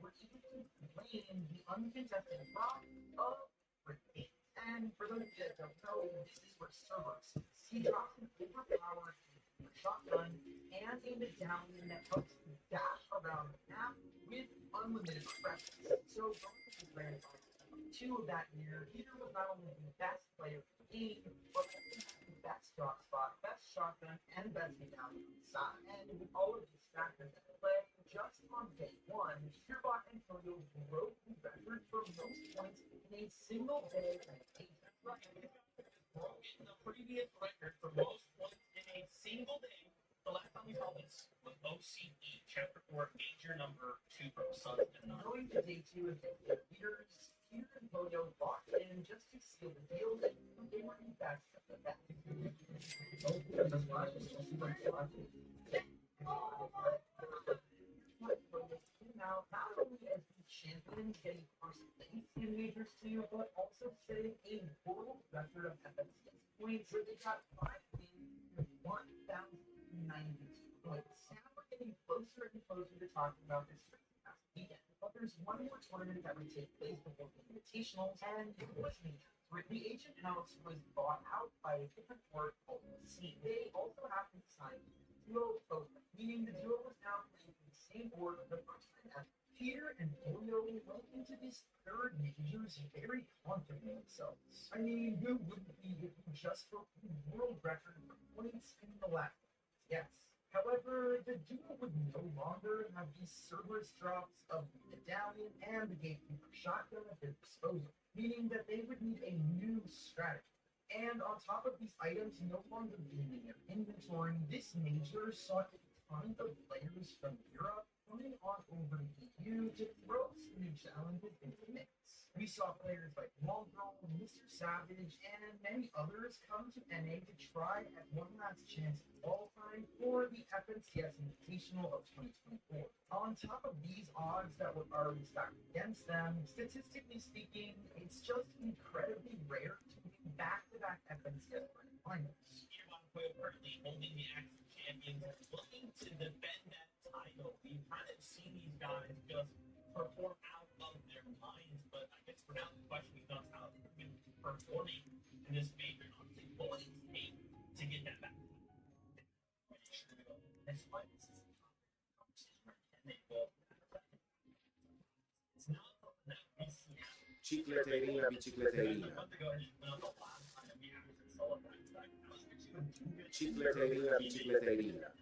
were able to claim the uncontested drop of Britain. And for those of you that don't know, this is where Cerberus is. He drops an overpowered shotgun and a medallion that helps you dash around the map with unlimited progression. So going to the grand final 2 of that year, Peter was not only the best player in the game, but also had the best drop spot, best shotgun, and best medallion on the side. And with all of these factors at play, just on day 1, Peterbot and Kodo broke the record for most points in a single day and age. broken the previous record for most points in a single day. The last time we saw this was OCE, Chapter 4, Major Number 2 from Sons and Nuns. Going to day 2 of the years, Peter and Kodo locked in just to seal the deal, and they were the best of the best. Now, not only as the champion getting first place in Majors 2, but also setting a world record of FNCS points, where they got 5 wins and 1,092 points. Now we're getting closer and closer to talking about this past weekend. But there's one more tournament that would take place before the Invitationals, and it was Majors, where the Agent House was bought out by a different word called the Scene. They also happened to sign duo open, meaning the duo was now playing for the same board for the first time ever. Peter and Julio went into this third Majors very confident in themselves. I mean, who wouldn't be if you just broke the world record for points in the last? Yes. However, the duo would no longer have these Cerberus drops of the medallion and the gatekeeper shotgun at their disposal, meaning that they would need a new strategy. And on top of these items no longer being in their inventory, this major saw a ton of players from Europe coming on over to EU to throw some new challenges into the mix. We saw players like Mongrel, Mr. Savage, and many others come to NA to try at one last chance at qualifying for the FNCS Invitational of 2024. On top of these odds that were already stacked against them, statistically speaking, it's just incredibly rare to win back-to-back FNCS Grand Finals. Peterbot currently holding the active champions, looking to defend that title. We've kind of seen these guys just perform out of their minds, but I guess for now the question becomes how they've been performing in this major. Honestly, what would it take to get that back? That's why this is a conversation where can they both? It's not something that we see happen. Bicicleteria, bicicleteria. Bicicleteria, bicicleteria.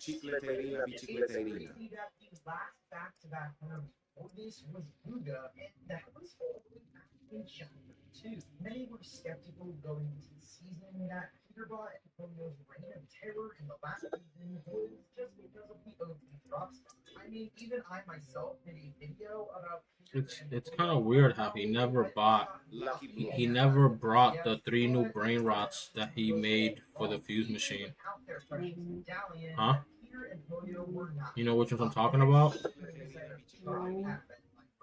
Bicicleteria, bicicleteria. That the last back-to-back winner before this was Buga, and that was only back in Chapter 2. Many were skeptical going into the season that Peterbot and Kodo's reign of terror in the last season was just because of the OP drops. I mean, even I myself did a video about It's kind of weird how he never brought the 3 new brain rots that he made for the fuse machine. Huh? You know which ones I'm talking about?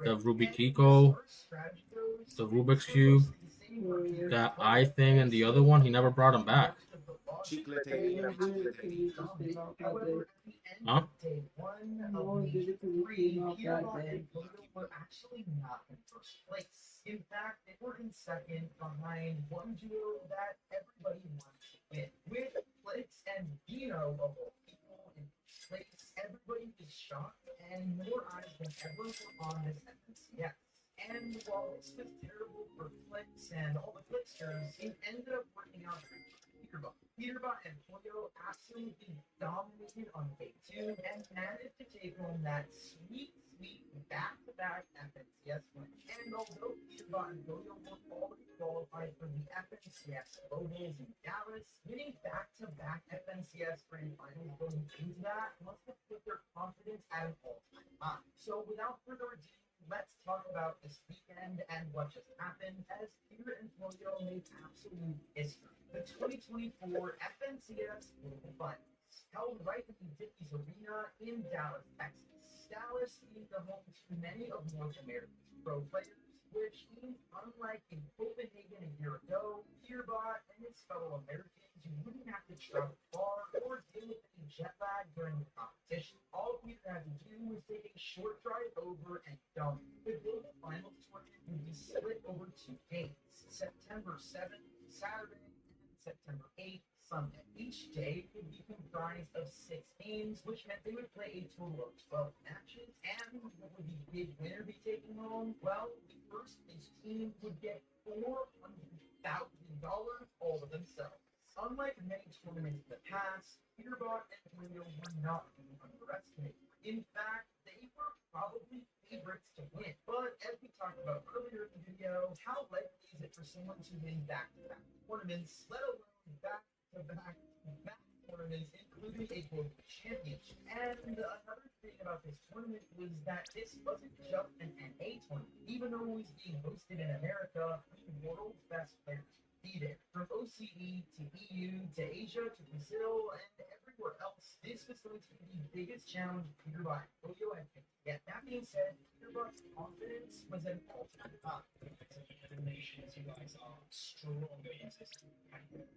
The Rubikiko, the Rubik's Cube, that eye thing, and the other one, he never brought them back. Huh? Were actually not in first place. In fact, they were in second behind one duo that everybody wanted to win, with Flix and Dino of all people in place, everybody is shocked, and more eyes than ever were on this FNCS. And while this was terrible for clicks and all the clicksters, it ended up working out for Peterbot. Peterbot and Pollo absolutely dominated on day 2 and managed to take home that sweet back-to-back FNCS win. And although Peterbot and Pollo were already qualified for the FNCS Globals in Dallas, winning back-to-back FNCS Grand Finals going into that must have put their confidence at an all-time high. So without further ado, let's talk about this weekend and what just happened as Peter and Pollo made absolute history. The 2024 FNCS Global Finals, held right in the Dickies Arena in Dallas, Texas. Dallas being the home to many of North America's pro players, which means unlike in Copenhagen a year ago, Peterbot and his fellow Americans wouldn't have to travel far or deal with any jet lag during the competition. All Peter had to do was take a short drive over and dominate. The Global Finals tournament would be split over 2 games, September 7th, Saturday, and September 8th, Sunday. Each day would be comprised of 6 games, which meant they would play a total of 12 matches. And what would the big winner be taking home? Well, the first place team would get $400,000 all to themselves. Unlike many tournaments in the past, Peterbot and Pollo were not being underestimated. In fact, they were probably favorites to win. But as we talked about earlier in the video, how likely is it for someone to win back-to-back tournaments, let alone back-to-back tournaments, including a global championship? And another thing about this tournament was that this wasn't just an NA tournament. Even though it was being hosted in America, the world's best players be there. From OCE to EU to Asia to Brazil and everywhere else, this was going to be the biggest challenge Peterbot and Pollo had picked yet. That being said, Peterbot's confidence was at an all-time high. The nations, you guys are stronger in this category.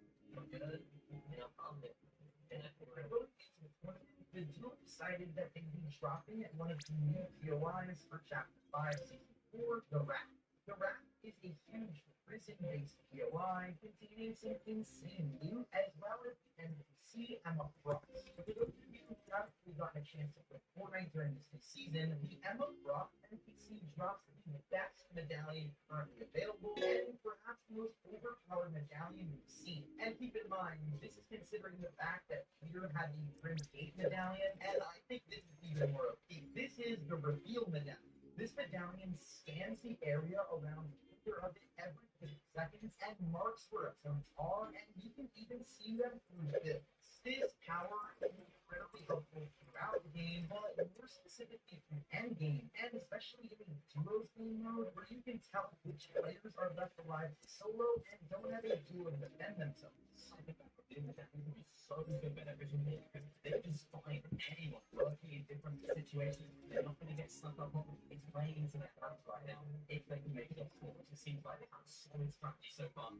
The duo decided that they'd be dropping at one of the new POIs for Chapter 5, Season 4, The Raft. The Raft is a huge prison-based POI containing some insane loot as well as the NPC Emma Frost. For those of you who haven't gotten a chance to play Fortnite during this new season, the Emma Frost NPC drops the best medallion currently available and perhaps the most overpowered medallion we've seen. And keep in mind, this is considering the fact that Peter had the Grim Gate medallion, and I think this is even more OP. This is the Reveal medallion. This medallion scans the area around the center of it every 50 seconds and marks where opponents are, and you can even see them through builds. This power is incredibly helpful throughout the game, but more specifically through endgame, and especially in the duos game mode, where you can tell which players are left alive solo and don't have a duo to defend themselves. I think that would be so beneficial because they just find anyone working in different situations. They're not going to get stuck up on these lanes and that right now. If they can make it up, it just seems like they have solid strategy so far.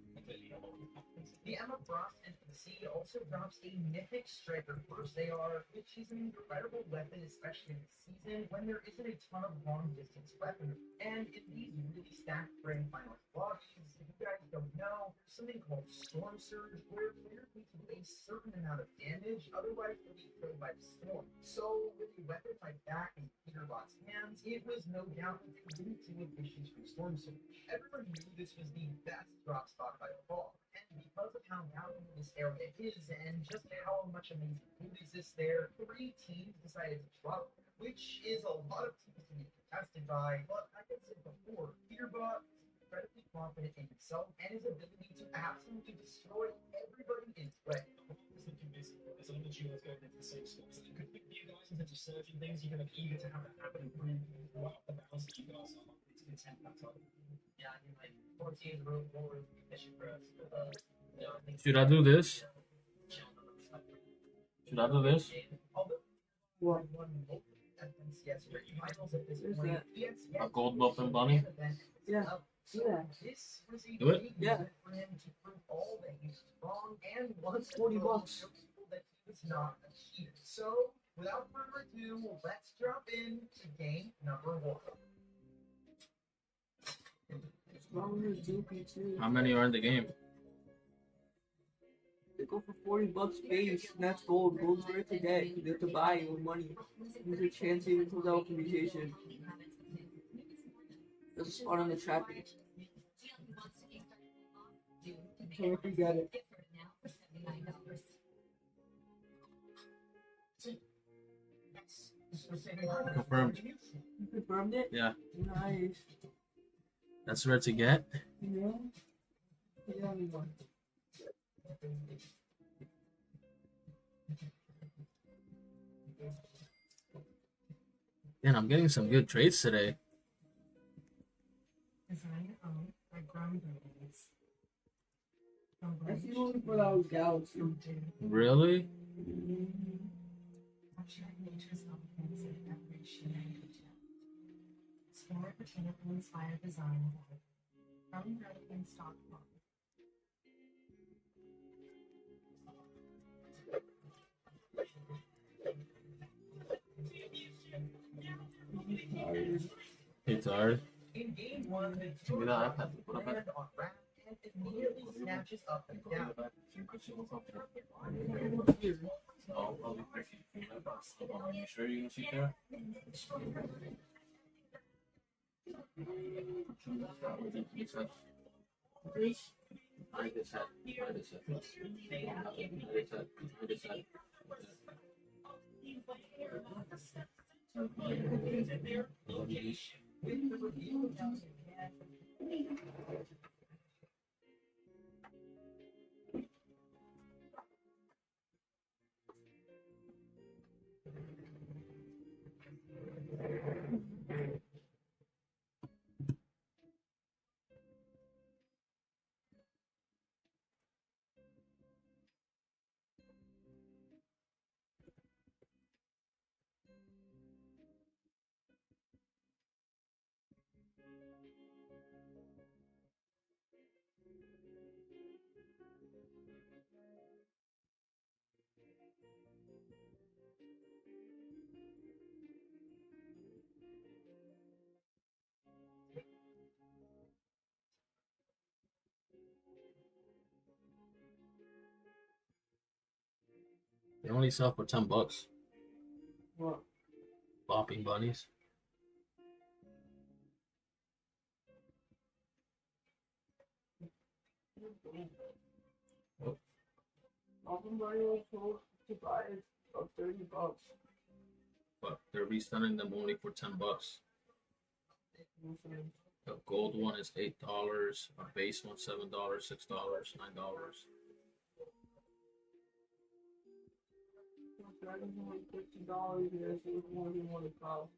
The Emma Frost NPC also drops a mythic striker first AR, which is an incredible weapon, especially this season when there isn't a ton of long distance weaponry. And in these really stacked grand finals lobbies, if you guys don't know, there's something called Storm Surge, where players need to do a certain amount of damage, otherwise they'll be killed by the storm. So with a weapon like that in Peterbot's hands, it was no doubt that they wouldn't deal with issues from Storm Surge. Everyone knew this was the best drop spot by far. And because of how valuable this area is and just how much amazing food exists there, 3 teams decided to drop it, which is a lot of teams to be contested by. But like I said before, Peterbot is incredibly confident in himself and his ability to absolutely destroy everybody in his way. There's a lot of duos going into the same spot. So it could be you guys in terms of searching things, you're going to be eager to have that happen and prove right up the bounds that you guys are likely to contend that time. Yeah, I mean, like, 4 teams really forward mission for us. Should I do this? Should I do this? What? FNCS finals at this Where's point. that? A gold buff and bunny? Yeah. Yeah. This was a Do it? big Yeah. moment for him to prove all that he was wrong and once $40 and bucks. show people that he was not a cheater. So, without further ado, let's drop in to game number 1. Wrong with GP2. How many are in the game? They go for $40 base, and that's gold. Gold's rare to get. You have to buy it with money. There's a chance even till the optimization. There's a spot on the trapping. So if you get it. Confirmed. You confirmed it? Yeah. Nice. That's rare to get. Yeah. Yeah, everyone. Man, I'm getting some good trades today. That's the only for those Galaxy. Really? Explore botanically inspired designs from American stock market. Hey, tired? In game one, Give me that iPad. What ran about on Rat and immediately snatches up and down. Oh, I'll be quick. Are you sure you're gonna sit there? I just had. They only sell for $10. What? Bopping bunnies. Album Mario was sold to buy it about $30. But they're reselling them only for $10. The gold one is $8. A base one $7, $6, $9. Dragon's only $50 here, so it's more than what it costs.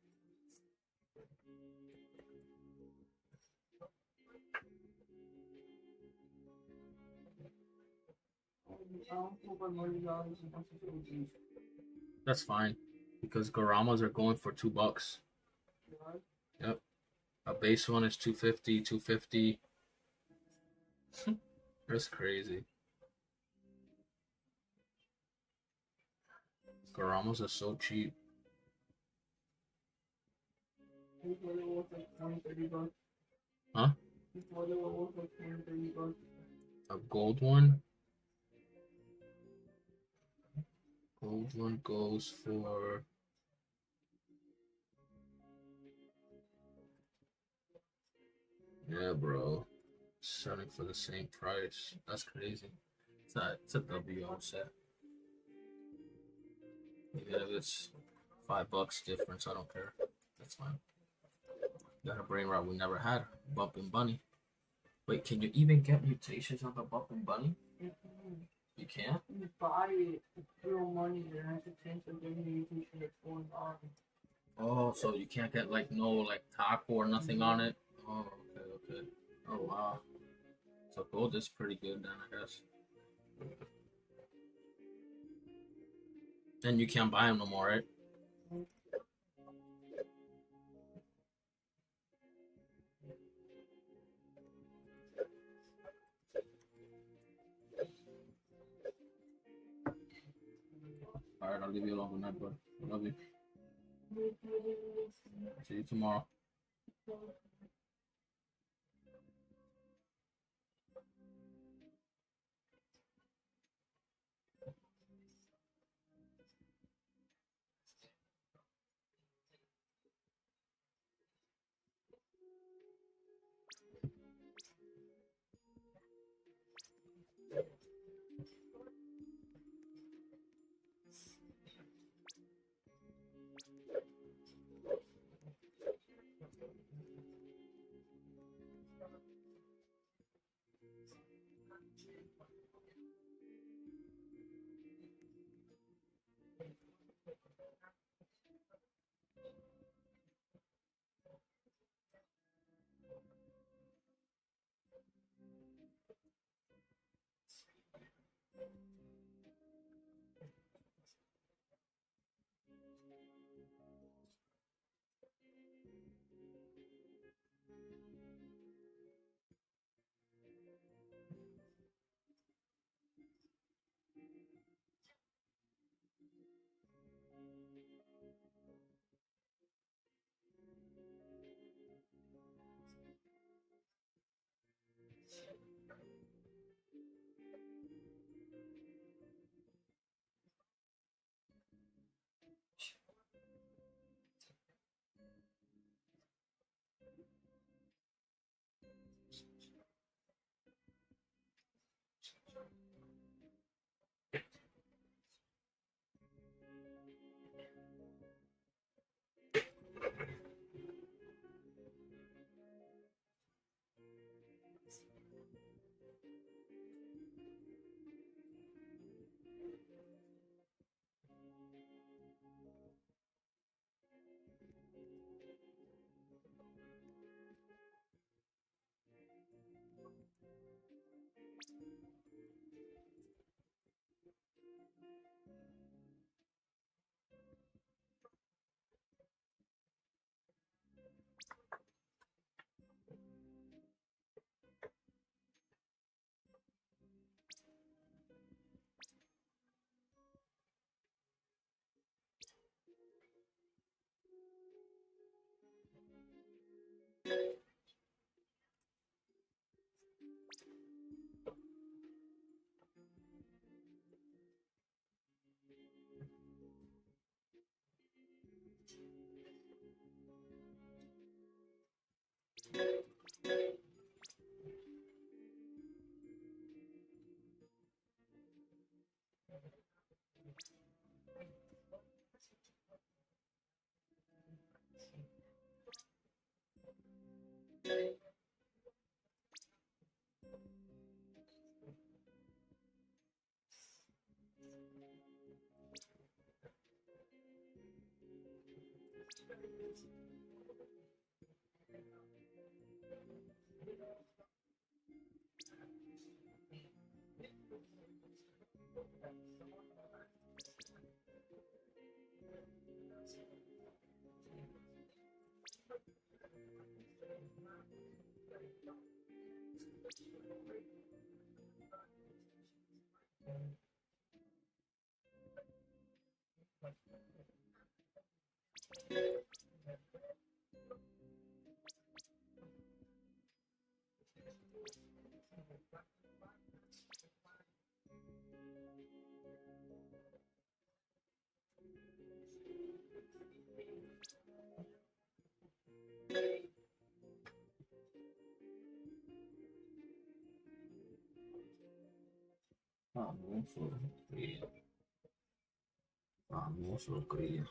I don't know about $1 as much as OGs. That's fine because Garamas are going for $2. Yep. A base one is $250. That's crazy. Garamas are so cheap. Before they were worth like $20, $30. Huh? Before they were worth like $20, $30. A gold one. Gold one goes for yeah, bro. Selling for the same price. That's crazy. It's a WO set. Even if it's $5 difference, I don't care. That's fine. Got a brain rot we never had. Bumping bunny. Wait, can you even get mutations on the bumping bunny? You can't? You buy it with real money, there has a chance of getting a mutation that's going on. Oh, so you can't get like no like taco or nothing on it? Oh, okay. Oh wow. So gold is pretty good then, I guess. Then you can't buy them no more, right? Alright, I'll leave you alone. Good night, bud. I love you. See you tomorrow. Famoso cría. Famoso cría.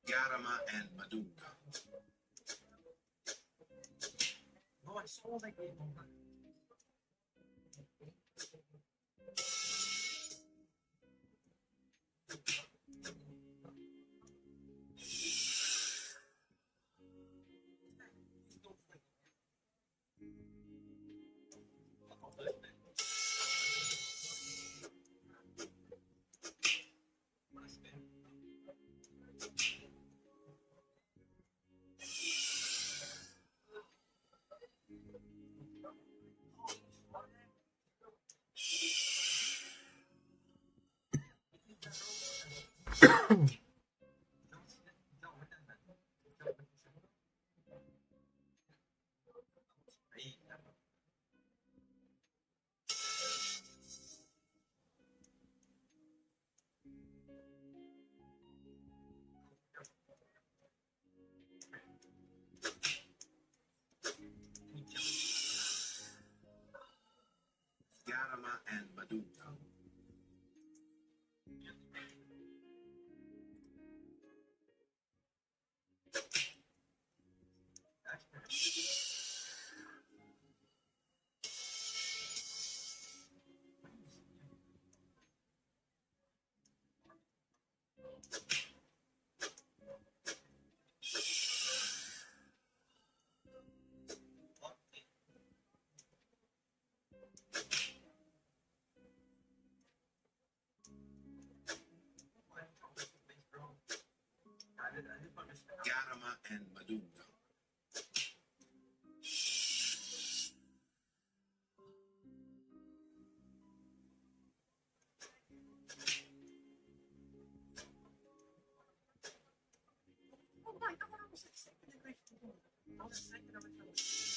Garama and Maduka. Oh, I saw that game over. Garama and Maduka. Garama and Maduka. Oh my God, I was like second degree. I was second degree.